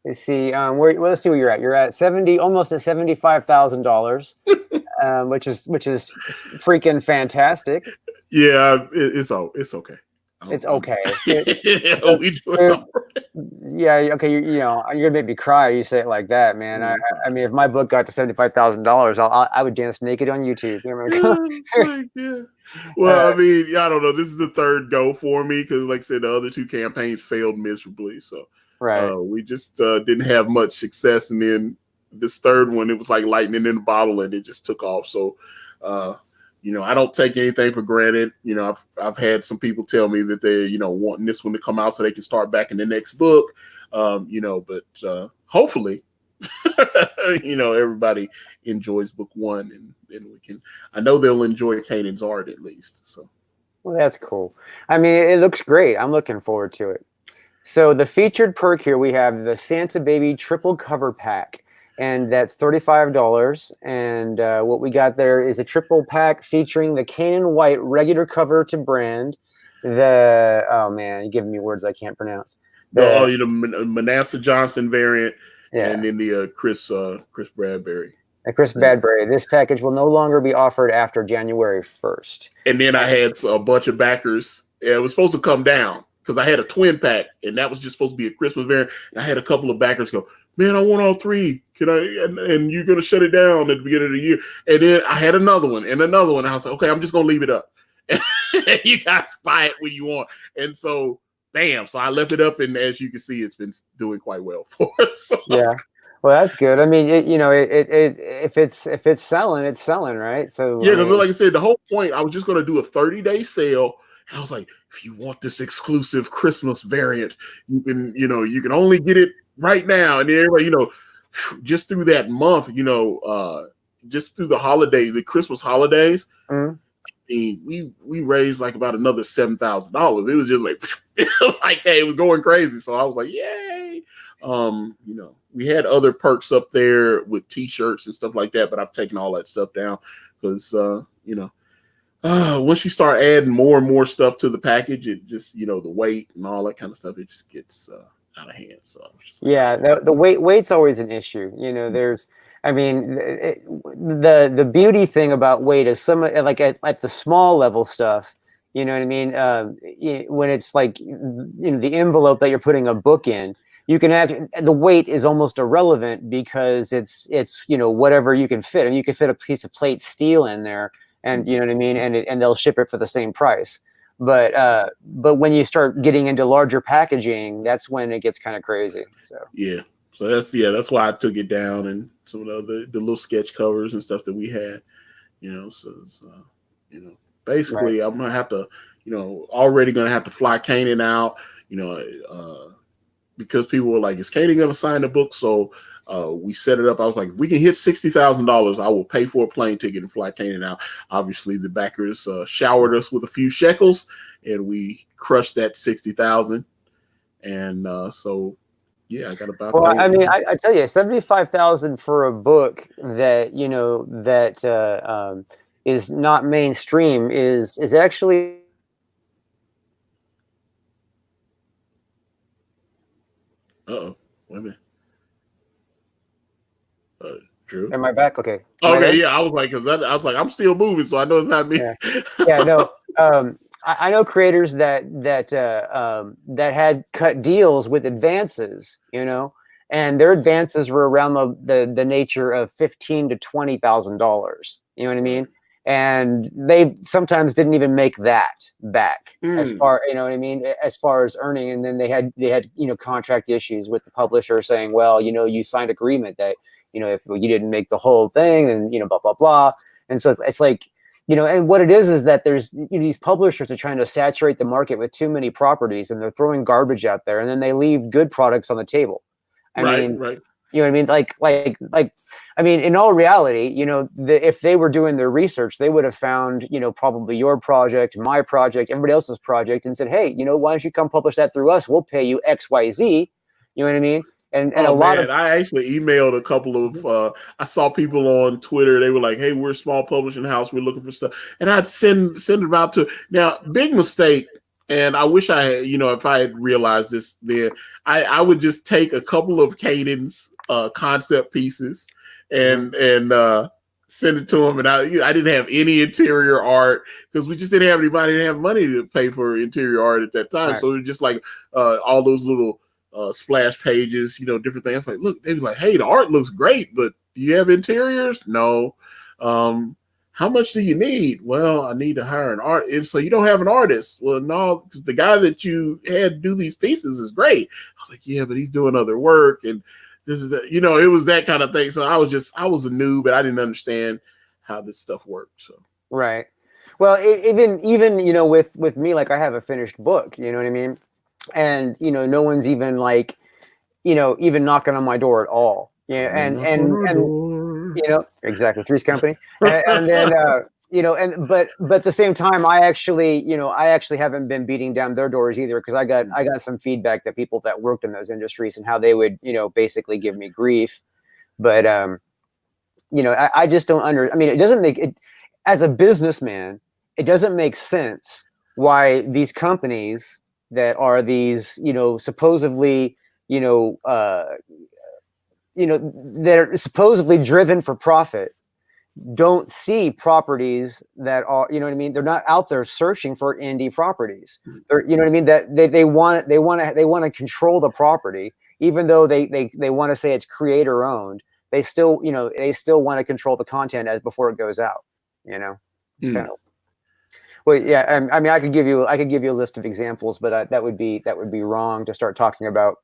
Let's see. Let's see where you're at. You're at almost at $75,000, which is freaking fantastic. Yeah, it's okay. It's okay. We do it all right. Yeah. Okay. You're gonna make me cry. You say it like that, man. I mean, if my book got to $75,000, I would dance naked on YouTube. Yeah. Well, I mean, I don't know. This is the third go for me because, like I said, the other two campaigns failed miserably. So. Right. We just didn't have much success, and then this third one, it was like lightning in a bottle, and it just took off. So, I don't take anything for granted. I've had some people tell me that they, wanting this one to come out so they can start back in the next book. But hopefully, everybody enjoys book one, and then we can. I know they'll enjoy Kanan's art at least. So, well, that's cool. I mean, it looks great. I'm looking forward to it. So the featured perk here, we have the Santa Baby triple cover pack, and that's $35. And what we got there is a triple pack featuring the Kanan White regular cover to brand. Oh man, you're giving me words I can't pronounce. The Manasseh Johnson variant, yeah. And then the Chris Bradbury. Chris Bradbury. This package will no longer be offered after January 1st. And then I had a bunch of backers. Yeah, it was supposed to come down, because I had a twin pack, and that was just supposed to be a Christmas variant. And I had a couple of backers go, man, I want all three. Can I? And you're going to shut it down at the beginning of the year. And then I had another one and another one. And I was like, okay, I'm just going to leave it up. And you guys buy it when you want. And so, bam. So I left it up, and as you can see, it's been doing quite well for us. So. Yeah. Well, that's good. I mean, if it's selling, it's selling, right? So yeah, because like I said, the whole point, I was just going to do a 30-day sale. And I was like, if you want this exclusive Christmas variant, you can only get it right now. And then everybody, just through that month, just through the Christmas holidays, mm-hmm. I mean, we raised like about another $7,000. It was just like hey, it was going crazy. So I was like, yay. We had other perks up there with T-shirts and stuff like that, but I've taken all that stuff down because once you start adding more and more stuff to the package, it just, the weight and all that kind of stuff, it just gets out of hand. So I was just like, yeah, the weight's always an issue. There's, I mean, the beauty thing about weight is some like at the small level stuff. You know what I mean? When it's like the envelope that you're putting a book in, you can the weight is almost irrelevant because it's whatever you can fit. And you can fit a piece of plate steel in there. And you know what I mean, and they'll ship it for the same price. But when you start getting into larger packaging, that's when it gets kind of crazy. So yeah, so that's why I took it down, and some of the little sketch covers and stuff that we had, So it's, basically, right. I'm gonna have to, already gonna have to fly Kanan out, because people were like, "Is Kanan gonna sign the book?" So. We set it up. I was like, if we can hit $60,000, I will pay for a plane ticket and fly Kanan out. Obviously, the backers showered us with a few shekels, and we crushed that 60,000. And so, yeah, I got about. Well, I mean, I tell you, 75,000 for a book that is not mainstream is actually. Uh-oh, wait a minute. True. Am I back? Okay. Am I Okay, there? yeah, I was like, I'm still moving, so I know it's not me. Yeah. Yeah, no. I know creators that had cut deals with advances, and their advances were around the nature of $15,000 to $20,000. You know what I mean? And they sometimes didn't even make that back as far, you know what I mean, as far as earning. And then they had contract issues with the publisher saying, well, you signed agreement that if you didn't make the whole thing, and blah blah blah. And so it's like, and what it is that there's these publishers are trying to saturate the market with too many properties, and they're throwing garbage out there, and then they leave good products on the table. I mean, Right. you know what I mean? Like, I mean, in all reality, if they were doing their research, they would have found, probably your project, my project, everybody else's project, and said, hey, why don't you come publish that through us? We'll pay you XYZ. You know what I mean? And a lot of, I actually emailed a couple of I saw people on Twitter, they were like, hey, we're a small publishing house, we're looking for stuff. And I'd send them out to, now, big mistake, and I wish I had, if I had realized this then, I would just take a couple of Caden's concept pieces and send it to them. And I didn't have any interior art because we just didn't have anybody to have money to pay for interior art at that time. Right. So it was just like all those little splash pages, different things. Like, look, they was like, hey, the art looks great, but do you have interiors? No. How much do you need? Well, I need to hire an artist. So you don't have an artist? Well, no, because the guy that you had do these pieces is great. I was like, yeah, but he's doing other work, and this is it was that kind of thing. So I was a noob, but I didn't understand how this stuff worked. So right. Well, even with me, like I have a finished book. You know what I mean? And no one's even like, even knocking on my door at all. Yeah, and exactly, Three's Company, and then but at the same time, I actually haven't been beating down their doors either, because I got some feedback that people that worked in those industries and how they would basically give me grief, but I just don't I mean, it doesn't make it, as a businessman, it doesn't make sense why these companies that are these, supposedly, that are supposedly driven for profit, don't see properties that are, you know what I mean? They're not out there searching for indie properties. They're, you know what I mean? That they want to control the property, even though they want to say it's creator owned. They still, want to control the content as before it goes out. It's kind of. Well, yeah. I mean, I could give you a list of examples, but that would be wrong to start talking about,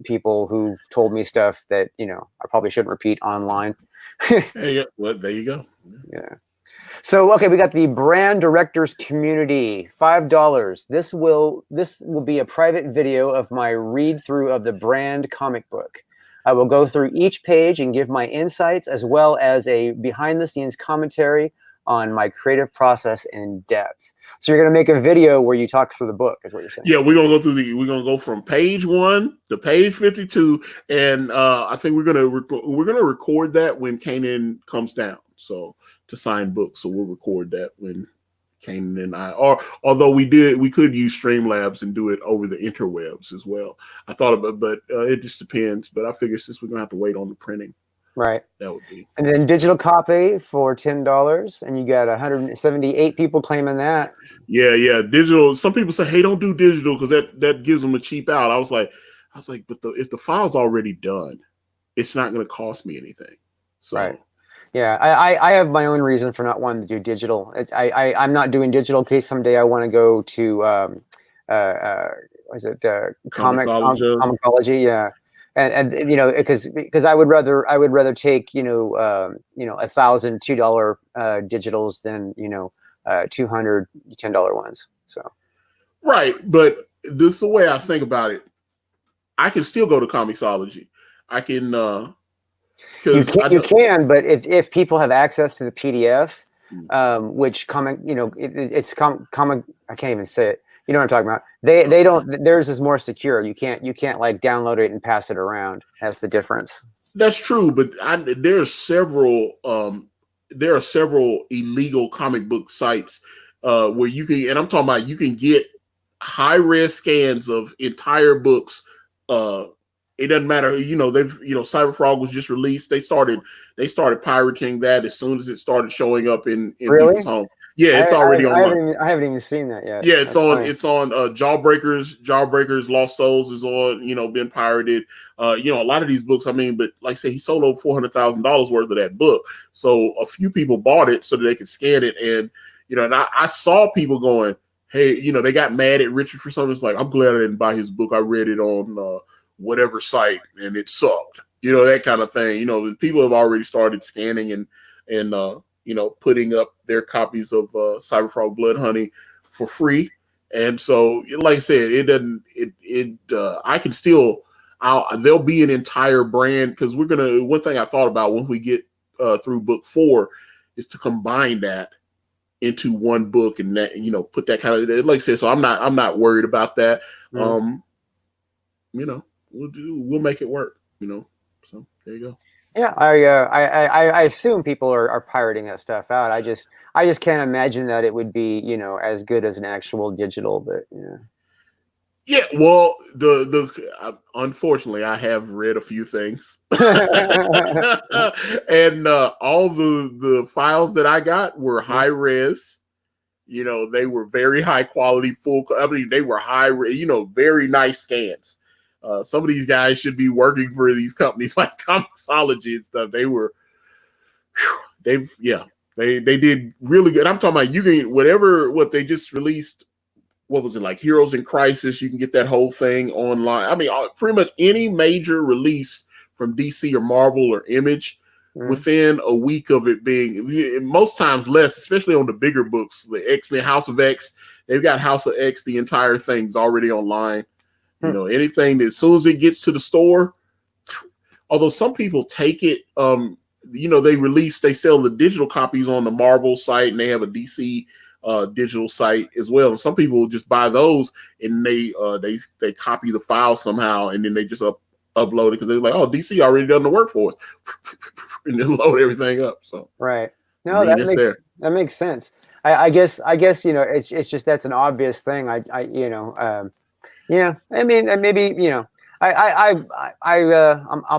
people who told me stuff that, I probably shouldn't repeat online. Well, there you go. Yeah. So, okay, we got the brand directors community, $5. This will be a private video of my read through of the brand comic book. I will go through each page and give my insights, as well as a behind the scenes commentary on my creative process in depth. So you're going to make a video where you talk through the book, is what you're saying? Yeah, we're going to go from page 1 to page 52. And I think we're going to record that when Kanan comes down. So to sign books. So we'll record that when Kanan and I, although we could use Streamlabs and do it over the interwebs as well. I thought about, but it just depends. But I figure since we're going to have to wait on the printing. Right. That would be. And then digital copy for $10, and you got 178 people claiming that. Yeah, digital. Some people say, "Hey, don't do digital because that gives them a cheap out." I was like, but if the file's already done, it's not going to cost me anything. So. Right. Yeah, I have my own reason for not wanting to do digital. I'm not doing digital in case someday I want to go to comicsology? Yeah. And because I would rather take $1,000 $2 digitals than $200 $10 ones. So right, but this is the way I think about it. I can still go to comicsology. I can you can, but if people have access to the PDF, which comic, it's comic. I can't even say it. You know what I'm talking about? They don't. Theirs is more secure. You can't like download it and pass it around. That's the difference. That's true, but there are several illegal comic book sites where you can, and I'm talking about you can get high res scans of entire books it doesn't matter. You know, Cyberfrog was just released. They started pirating that as soon as it started showing up in Really? people's homes. Yeah, it's already online. I haven't even seen that yet. Yeah, That's funny. it's on Jawbreakers, Lost Souls is on, been pirated. A lot of these books, I mean, but like I said, he sold over $400,000 worth of that book. So a few people bought it so that they could scan it. And, and I saw people going, hey, they got mad at Richard for something. It's like, I'm glad I didn't buy his book. I read it on whatever site and it sucked. That kind of thing. People have already started scanning and putting up their copies of Cyberfrog Blood Honey for free. And so, like I said, I can still, there'll be an entire brand, because one thing I thought about when we get through book 4 is to combine that into one book and that, put that kind of, like I said, so I'm not worried about that. We'll make it work, so there you go. Yeah, I assume people are pirating that stuff out. I just can't imagine that it would be as good as an actual digital. But yeah. Yeah, well, unfortunately, I have read a few things, and all the files that I got were high res. They were very high quality, they were high, very nice scans. Some of these guys should be working for these companies like Comixology and stuff. They did really good. I'm talking about, you can what they just released. What was it, like Heroes in Crisis? You can get that whole thing online. I mean, pretty much any major release from DC or Marvel or Image within a week of it being, most times less, especially on the bigger books, the X-Men, House of X. They've got House of X, the entire thing's already online. Anything that as soon as it gets to the store, although some people take it, they sell the digital copies on the Marvel site, and they have a DC digital site as well. And some people just buy those and they copy the file somehow, and then they just upload it because they're like, oh, DC already done the work for us, and then load everything up. So right. No, that makes sense. I guess it's just, that's an obvious thing. Yeah, I mean, and maybe I'll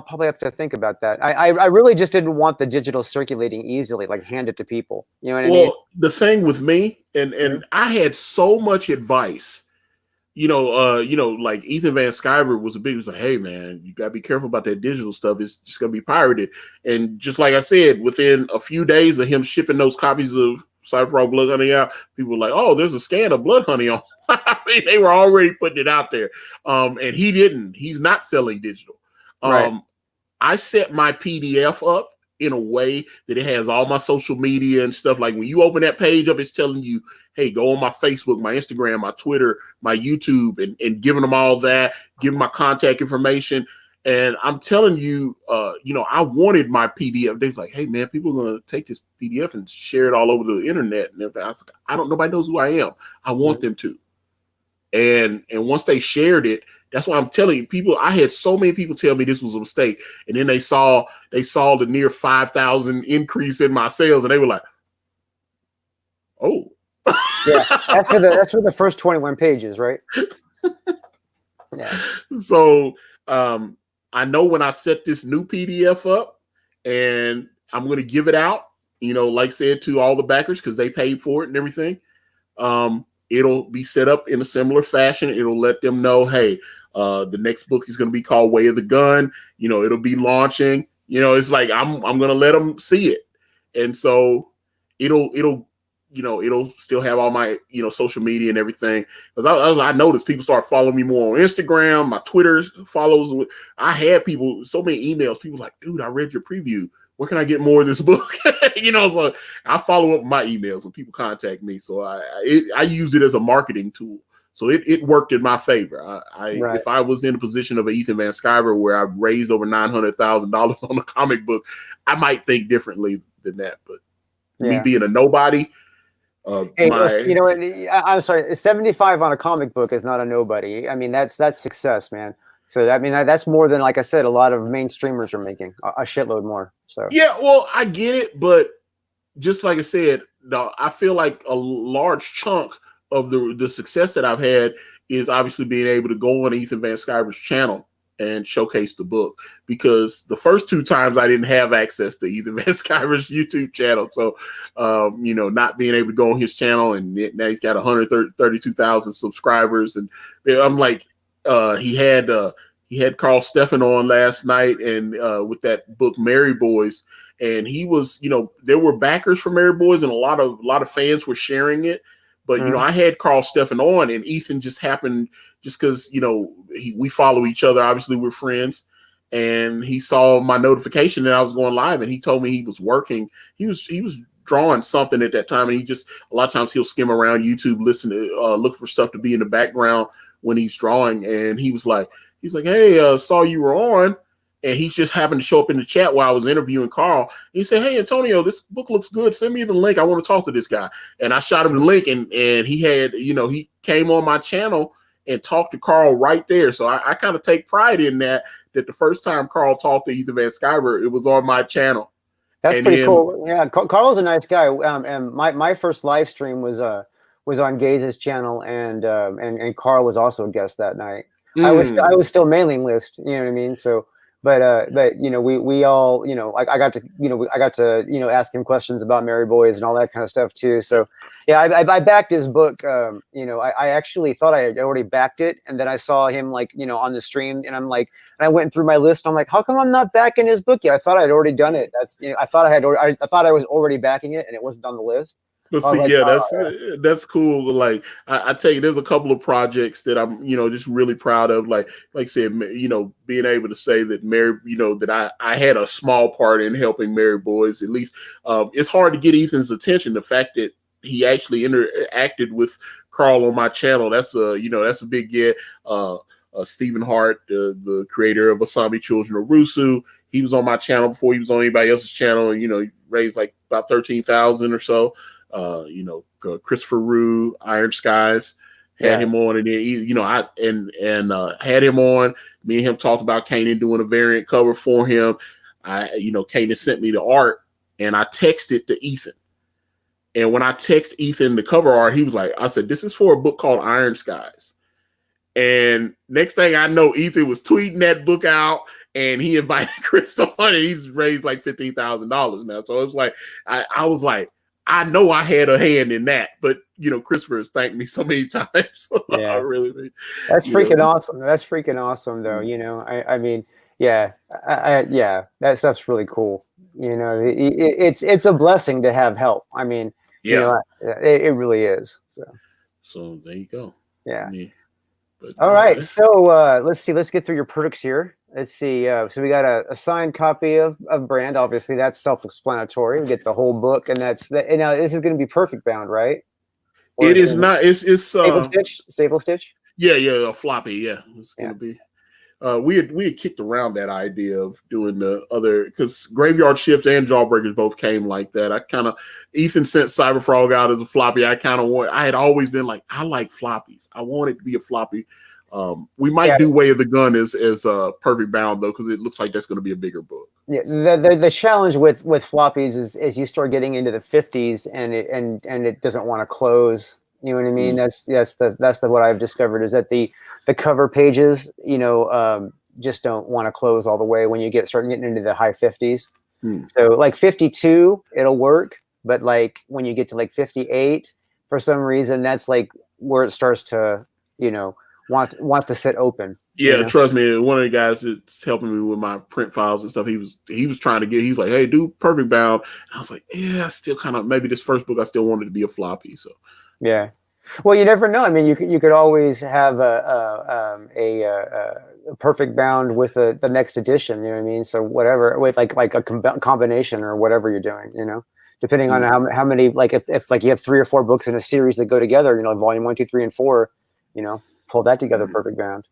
probably have to think about that. I really just didn't want the digital circulating easily, like hand it to people. You know what I mean? Well, the thing with me, and I had so much advice. Like Ethan Van Sciver was was like, hey man, you gotta be careful about that digital stuff. It's just gonna be pirated. And just like I said, within a few days of him shipping those copies of Cyberfrog Blood Honey out, people were like, oh, there's a scan of Blood Honey on. I mean, they were already putting it out there. And he's not selling digital. Right. I set my PDF up in a way that it has all my social media and stuff. Like when you open that page up, it's telling you, hey, go on my Facebook, my Instagram, my Twitter, my YouTube, and giving them all that, giving my contact information. And I'm telling you, I wanted my PDF. They was like, hey man, people are going to take this PDF and share it all over the internet and everything. I was like, nobody knows who I am. I want them to. And once they shared it, that's why I'm telling you, people, I had so many people tell me this was a mistake. And then they saw the near 5,000 increase in my sales, and they were like, oh. Yeah, that's for the first 21 pages, right? Yeah. So I know when I set this new PDF up and I'm going to give it out, like I said, to all the backers because they paid for it and everything. It'll be set up in a similar fashion. It'll let them know, hey, the next book is going to be called Way of the Gun. It'll be launching. It's like I'm going to let them see it, and so it'll still have all my social media and everything. Because I noticed people start following me more on Instagram. My Twitter follows. I had people, so many emails. People like, dude, I read your preview. Where can I get more of this book? So I follow up my emails when people contact me. So I use it as a marketing tool. So it worked in my favor. Right. If I was in a position of a Ethan Van Sciver where I raised over $900,000 on a comic book, I might think differently than that. But me being a nobody, hey, listen, I'm sorry, 75 on a comic book is not a nobody. I mean, that's success, man. So that's more than, like I said, a lot of mainstreamers are making a shitload more. So yeah, well, I get it, but just like I said, I feel like a large chunk of the success that I've had is obviously being able to go on Ethan Van Sciver's channel and showcase the book, because the first 2 times I didn't have access to Ethan Van Sciver's YouTube channel. So, not being able to go on his channel, and now he's got 132,000 subscribers. And I'm like, he had Carl Steffen on last night, and with that book, Mary Boys. And he was, there were backers for Mary Boys, and a lot of fans were sharing it. But, I had Carl Steffen on, and Ethan just happened, just because, we follow each other. Obviously, we're friends. And he saw my notification that I was going live, and he told me he was working. He was drawing something at that time. And a lot of times he'll skim around YouTube, listen to, look for stuff to be in the background when he's drawing. And he was like, hey, saw you were on. And he just happened to show up in the chat while I was interviewing Carl. He said, hey, Antonio, this book looks good. Send me the link. I want to talk to this guy. And I shot him the link, and he had, he came on my channel and talked to Carl right there. So I kind of take pride in that the first time Carl talked to Ethan Van Sciver, it was on my channel. That's pretty cool. Yeah, Carl's a nice guy. And my first live stream was on Gaze's channel, and Carl was also a guest that night. I was still mailing list, you know what I mean? So but we all, I got to ask him questions about Mary Boys and all that kind of stuff too. So yeah, I backed his book. I actually thought I had already backed it, and then I saw him on the stream, and and I went through my list. I'm like, how come I'm not backing his book yet? I thought I'd already done it. I thought I was already backing it, and it wasn't on the list. But see, that's cool. Like I tell you, there's a couple of projects that I'm, just really proud of. Like I said, being able to say that Mary, that I had a small part in helping Mary Boys. At least it's hard to get Ethan's attention. The fact that he actually interacted with Carl on my channel, that's a big get. Stephen Hart, the creator of Asami Children of Rusu, he was on my channel before he was on anybody else's channel, and he raised like about 13,000 or so. Christopher Rue, Iron Skies, had him on, and then I had him on. Me and him talked about Kanan doing a variant cover for him. Kanan sent me the art, and I texted to Ethan. And when I text Ethan the cover art, he was like, I said, this is for a book called Iron Skies. And next thing I know, Ethan was tweeting that book out, and he invited Chris on, and he's raised like $15,000 now. So it was like, I was like, I know I had a hand in that, but Christopher has thanked me so many times. Yeah, really. That's freaking awesome. That's freaking awesome, though. I mean, yeah, that stuff's really cool. It's a blessing to have help. I mean, it really is. So there you go. Yeah. But, all right. So let's see. Let's get through your products here. Let's see. So we got a signed copy of Brand. Obviously, that's self-explanatory. We get the whole book, and this is going to be perfect bound, right? Or it is not. It's staple stitch. Yeah, a floppy. Yeah, it's going to be. We had kicked around that idea of doing the other, because Graveyard Shift and Jawbreakers both came like that. Ethan sent Cyberfrog out as a floppy. I had always been like, I like floppies. I want it to be a floppy. We might do Way of the Gun as perfect bound though, because it looks like that's going to be a bigger book. Yeah, the challenge with floppies is you start getting into the 50s and it doesn't want to close. You know what I mean? Mm. That's what I've discovered, is that the cover pages, just don't want to close all the way when you start getting into the high 50s. Mm. So like 52, it'll work, but like when you get to like 58, for some reason, that's like where it starts to, want to sit open. Yeah, trust me. One of the guys that's helping me with my print files and stuff, he was trying to he was like, hey, do perfect bound. And I was like, yeah, still kind of, maybe this first book I still wanted to be a floppy. So yeah. Well, you never know. I mean, you could always have a perfect bound with the next edition. You know what I mean? So whatever, with like a combination or whatever you're doing. Depending on how many, like if like you have 3 or 4 books in a series that go together. Volume 1, 2, 3, and 4. Pull that together, perfect bound.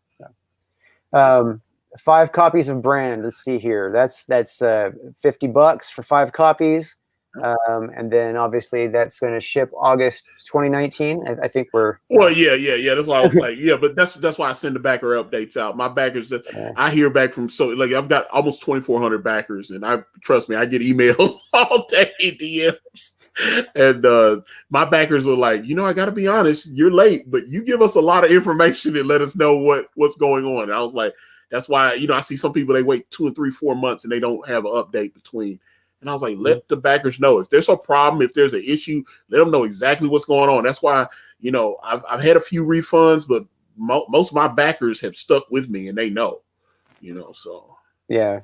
So, 5 copies of Brand. Let's see here. That's $50 for 5 copies. And then obviously that's going to ship August 2019. I think we're yeah. That's why I was like, but that's why I send the backer updates out. My backers, I hear back from I've got almost 2,400 backers, and trust me, I get emails all day, DMs, and my backers are like, I got to be honest, you're late, but you give us a lot of information and let us know what's going on. And I was like, That's why, I see some people, they wait 2 or 3, 4 months and they don't have an update between. And I was like, let the backers know if there's a problem, if there's an issue, let them know exactly what's going on. That's why, I've had a few refunds, but most of my backers have stuck with me and they know, so. Yeah.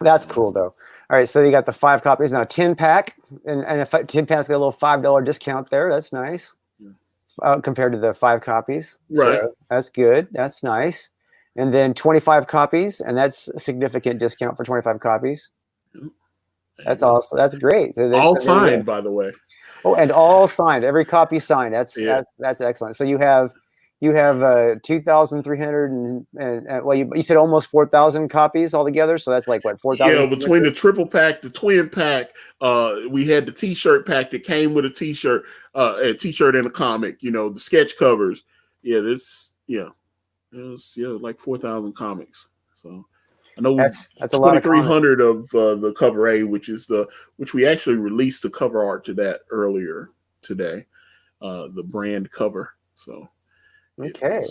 That's cool though. All right. So you got the 5 copies now, 10-pack and if 10-pack's got a little $5 discount there. That's nice. Compared to the 5 copies. Right. So that's good. That's nice. And then 25 copies, and that's a significant discount for 25 copies. That's awesome. That's great. So all signed, by the way. Oh, and all signed. Every copy signed. That's excellent. So you have 2,300 and well, you said almost 4,000 copies altogether. So that's like what, 4,000? Yeah, between the triple pack, the twin pack, we had the T-shirt pack that came with a T-shirt and a comic. The sketch covers. Yeah, it was like 4,000 comics. So I know that's a lot. 2,300 of the cover A, which we actually released the cover art to that earlier today, the brand cover. So. Okay.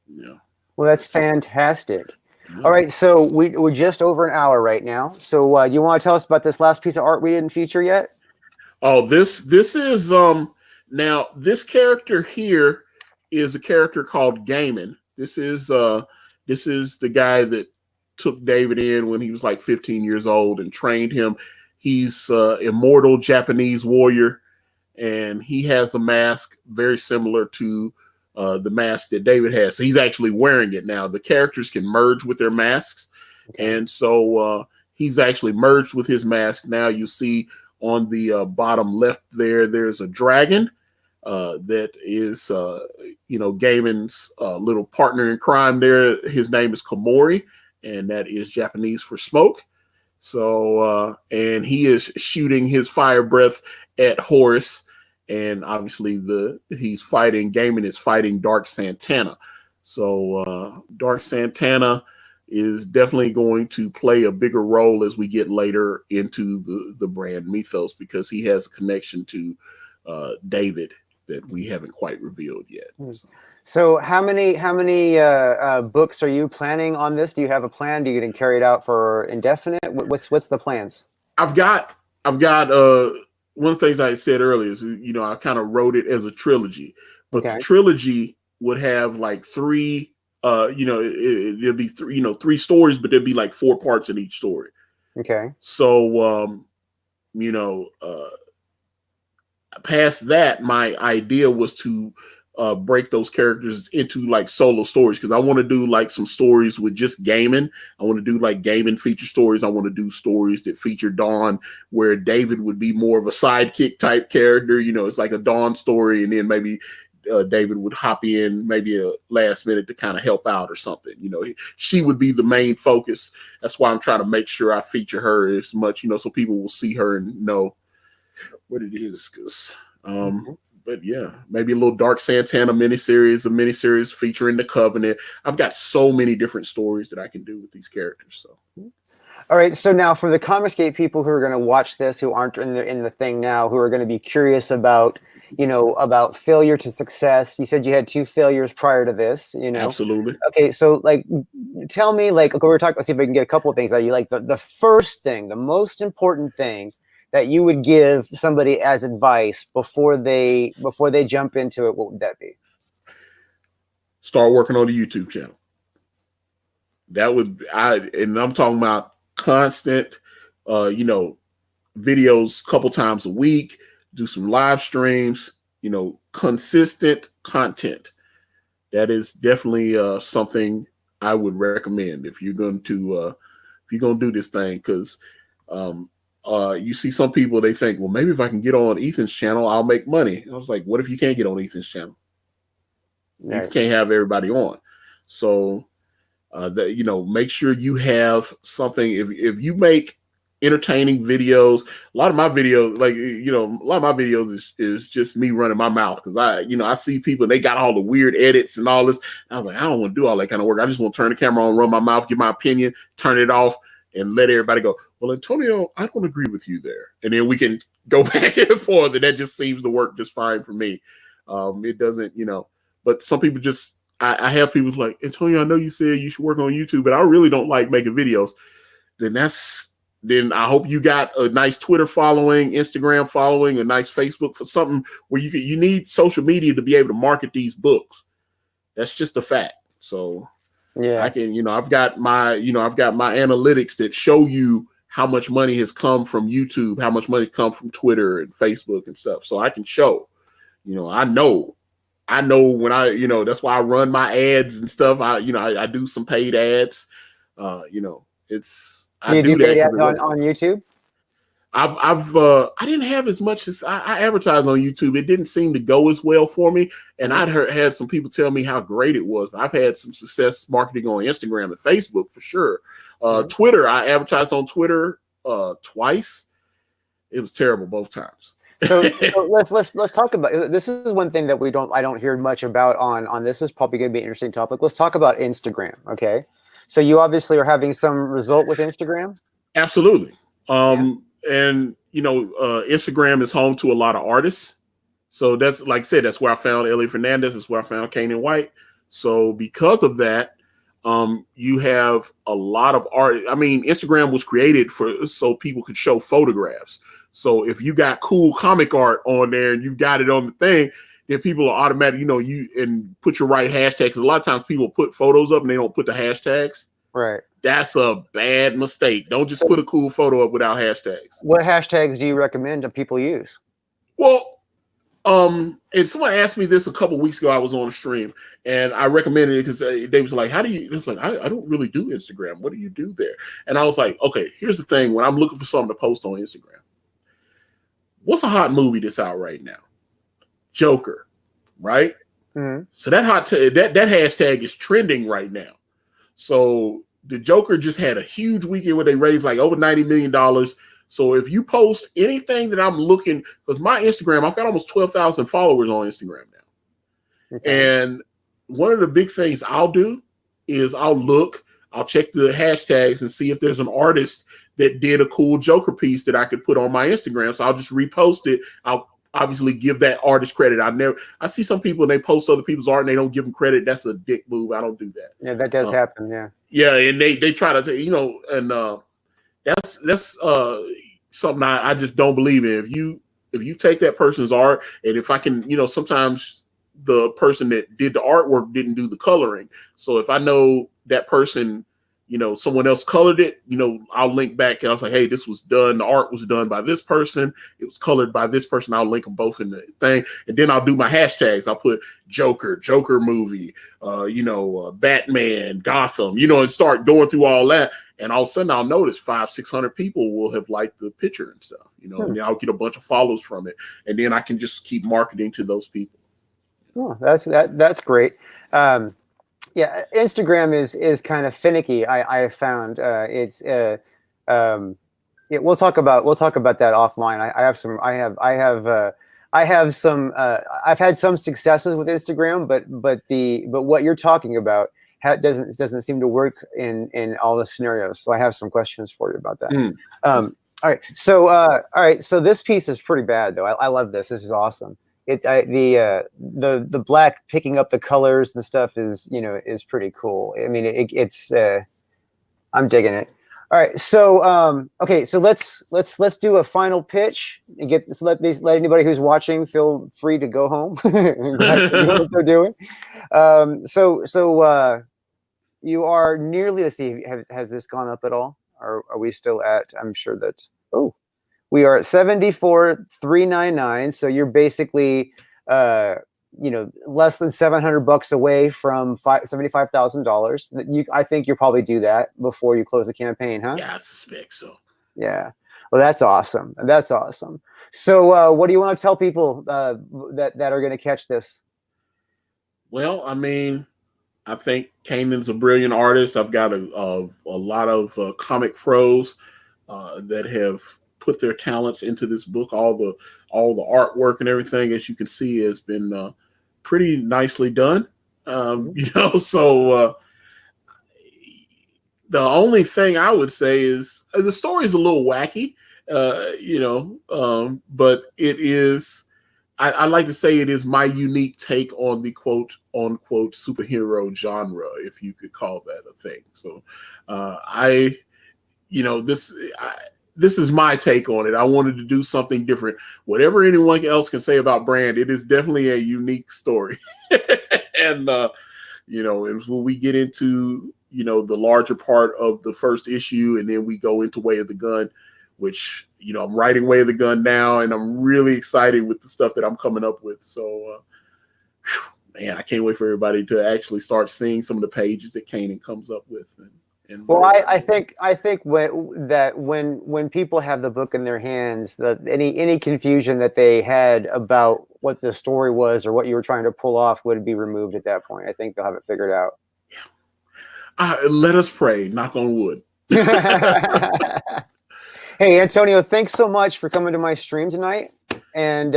Yeah. Well, that's fantastic. Yeah. All right, so we're just over an hour right now. So you want to tell us about this last piece of art we didn't feature yet? Oh, this is now this character here is a character called Gaiman. This is the guy that took David in when he was like 15 years old and trained him. He's immortal Japanese warrior, and he has a mask very similar to the mask that David has. So he's actually wearing it now. The characters can merge with their masks. Okay. And so he's actually merged with his mask. Now you see on the bottom left there's a dragon that is, Gaiman's little partner in crime there. His name is Komori, and that is Japanese for smoke. So, and he is shooting his fire breath at Horus. And obviously Gaiman is fighting Dark Santana. So Dark Santana is definitely going to play a bigger role as we get later into the brand mythos, because he has a connection to David that we haven't quite revealed yet. So how many books are you planning on this? Do you have a plan? Do you get carried out for indefinite? What's the plans? I've got one of the things I said earlier is, I kind of wrote it as a trilogy, but the trilogy would have like 3, it'd be 3 stories, but there'd be like 4 parts in each story. Okay. So, past that, my idea was to break those characters into like solo stories, because I want to do like some stories with just Gaiman. I want to do like Gaiman feature stories. I want to do stories that feature Dawn, where David would be more of a sidekick type character. It's like a Dawn story, and then maybe David would hop in maybe a last minute to kind of help out or something. She would be the main focus. That's why I'm trying to make sure I feature her as much, so people will see her and know what it is. Because but yeah, maybe a little Dark Santana miniseries featuring the Covenant. I've got so many different stories that I can do with these characters. So, all right. So now, for the Comicsgate people who are going to watch this, who aren't in the thing now, who are going to be curious about failure to success. You said you had 2 failures prior to this. Absolutely. Okay. So tell me, okay, we're talking. Let's see if we can get a couple of things that you like. The first thing, the most important thing that you would give somebody as advice before they jump into it, what would that be? Start working on the YouTube channel. And I'm talking about constant, videos a couple times a week, do some live streams, consistent content. That is definitely something I would recommend if you're going to do this thing, because you see some people, they think, well, maybe if I can get on Ethan's channel, I'll make money. I was like, what if you can't get on Ethan's channel? Right. You can't have everybody on. So, make sure you have something. If you make entertaining videos, a lot of my videos is just me running my mouth, because I see people, they got all the weird edits and all this. I was like, I don't want to do all that kind of work. I just want to turn the camera on, run my mouth, give my opinion, turn it off, and let everybody go, well, Antonio, I don't agree with you there. And then we can go back and forth. And that just seems to work just fine for me. It doesn't, but some people just I have people like, Antonio, I know you said you should work on YouTube, but I really don't like making videos. Then I hope you got a nice Twitter following, Instagram following, a nice Facebook for something where you need social media to be able to market these books. That's just a fact. So Yeah, I can, I've got my analytics that show you how much money has come from YouTube, how much money has come from Twitter and Facebook and stuff. So I can show, I know when that's why I run my ads and stuff. I do some paid ads. I you do do that paid ads because on YouTube. I didn't have as much as I advertised on YouTube. It didn't seem to go as well for me. And I'd had some people tell me how great it was. I've had some success marketing on Instagram and Facebook for sure. Twitter, I advertised on Twitter twice. It was terrible both times. So let's talk about this. Is one thing that I don't hear much about on this. Is probably going to be an interesting topic. Let's talk about Instagram. Okay, so you obviously are having some result with Instagram. Absolutely. And Instagram is home to a lot of artists. So that's, like I said, that's where I found Ellie Fernandez. That's where I found Kanan White. So because of that, you have a lot of art. I mean, Instagram was created so people could show photographs. So if you got cool comic art on there and you've got it on the thing, then people are automatic, and put your right hashtags. A lot of times people put photos up and they don't put the hashtags. Right. That's a bad mistake. Don't just put a cool photo up without hashtags. What hashtags do you recommend that people use? Well, and someone asked me this a couple weeks ago. I was on a stream and I recommended it because they was like, how do you, it's like, I don't really do Instagram. What do you do there? And I was like, okay, here's the thing. When I'm looking for something to post on Instagram, what's a hot movie that's out right now? Joker, right? Mm-hmm. So that that hashtag is trending right now. So the Joker just had a huge weekend where they raised like over $90 million. So if you post anything that I'm looking, because my Instagram, I've got almost 12,000 followers on Instagram now. Okay. And one of the big things I'll do is I'll check the hashtags and see if there's an artist that did a cool Joker piece that I could put on my Instagram. So I'll just repost it. I'll obviously give that artist credit. I see some people and they post other people's art and they don't give them credit. That's a dick move. I don't do that. Yeah, that does happen. Yeah. Yeah. And they try to, and that's something I just don't believe in. If you take that person's art, and if I can, sometimes the person that did the artwork didn't do the coloring. So if I know that person, someone else colored it, I'll link back and I'll say, hey, this was done. The art was done by this person. It was colored by this person. I'll link them both in the thing. And then I'll do my hashtags. I'll put Joker movie, Batman, Gotham, and start going through all that. And all of a sudden I'll notice 500-600 people will have liked the picture and stuff, and I'll get a bunch of follows from it. And then I can just keep marketing to those people. Oh, that's great. Yeah, Instagram is kind of finicky. I have found yeah. We'll talk about that offline. I've had some successes with Instagram, but what you're talking about doesn't seem to work in all the scenarios. So I have some questions for you about that. All right. So this piece is pretty bad though. I love this. This is awesome. The black picking up the colors and stuff is pretty cool. I mean, it's I'm digging it. All right, so okay, so let's do a final pitch and let anybody who's watching feel free to go home. What they're doing. So you are nearly. Let's see. Has this gone up at all? Or are we still at? I'm sure that. Oh. We are at 74,399. So you're basically, less than $700 away from $75,000. I think you'll probably do that before you close the campaign, huh? Yeah, I suspect so. Yeah. Well, that's awesome. That's awesome. So, what do you want to tell people that are going to catch this? Well, I mean, I think Kanan's a brilliant artist. I've got a lot of comic pros that have put their talents into this book. All the artwork and everything, as you can see, has been pretty nicely done. So the only thing I would say is the story is a little wacky, but it is I like to say it is my unique take on the quote unquote superhero genre, if you could call that a thing. So this is my take on it. I wanted to do something different. Whatever anyone else can say about Brand, it is definitely a unique story. And and when we get into the larger part of the first issue, and then we go into Way of the Gun, which I'm writing Way of the Gun now, and I'm really excited with the stuff that I'm coming up with. So man, I can't wait for everybody to actually start seeing some of the pages that Kanan comes up with. Well, I think when people have the book in their hands, that any confusion that they had about what the story was or what you were trying to pull off would be removed at that point. I think they'll have it figured out. Let us pray. Knock on wood. Hey, Antonio, thanks so much for coming to my stream tonight. And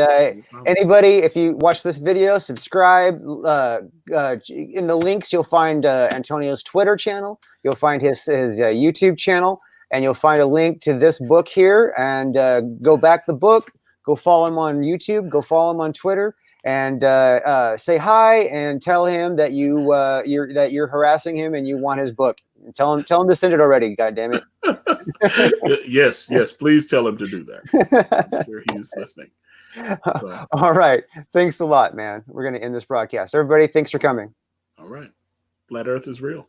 anybody, if you watch this video, subscribe. In the links, you'll find Antonio's Twitter channel. You'll find his YouTube channel, and you'll find a link to this book here. And go back the book. Go follow him on YouTube. Go follow him on Twitter, and say hi and tell him that you're harassing him and you want his book. Tell him to send it already. God damn it. Yes. Please tell him to do that. I'm sure he's listening. So. All right. Thanks a lot, man. We're going to end this broadcast. Everybody, thanks for coming. All right. Flat Earth is real.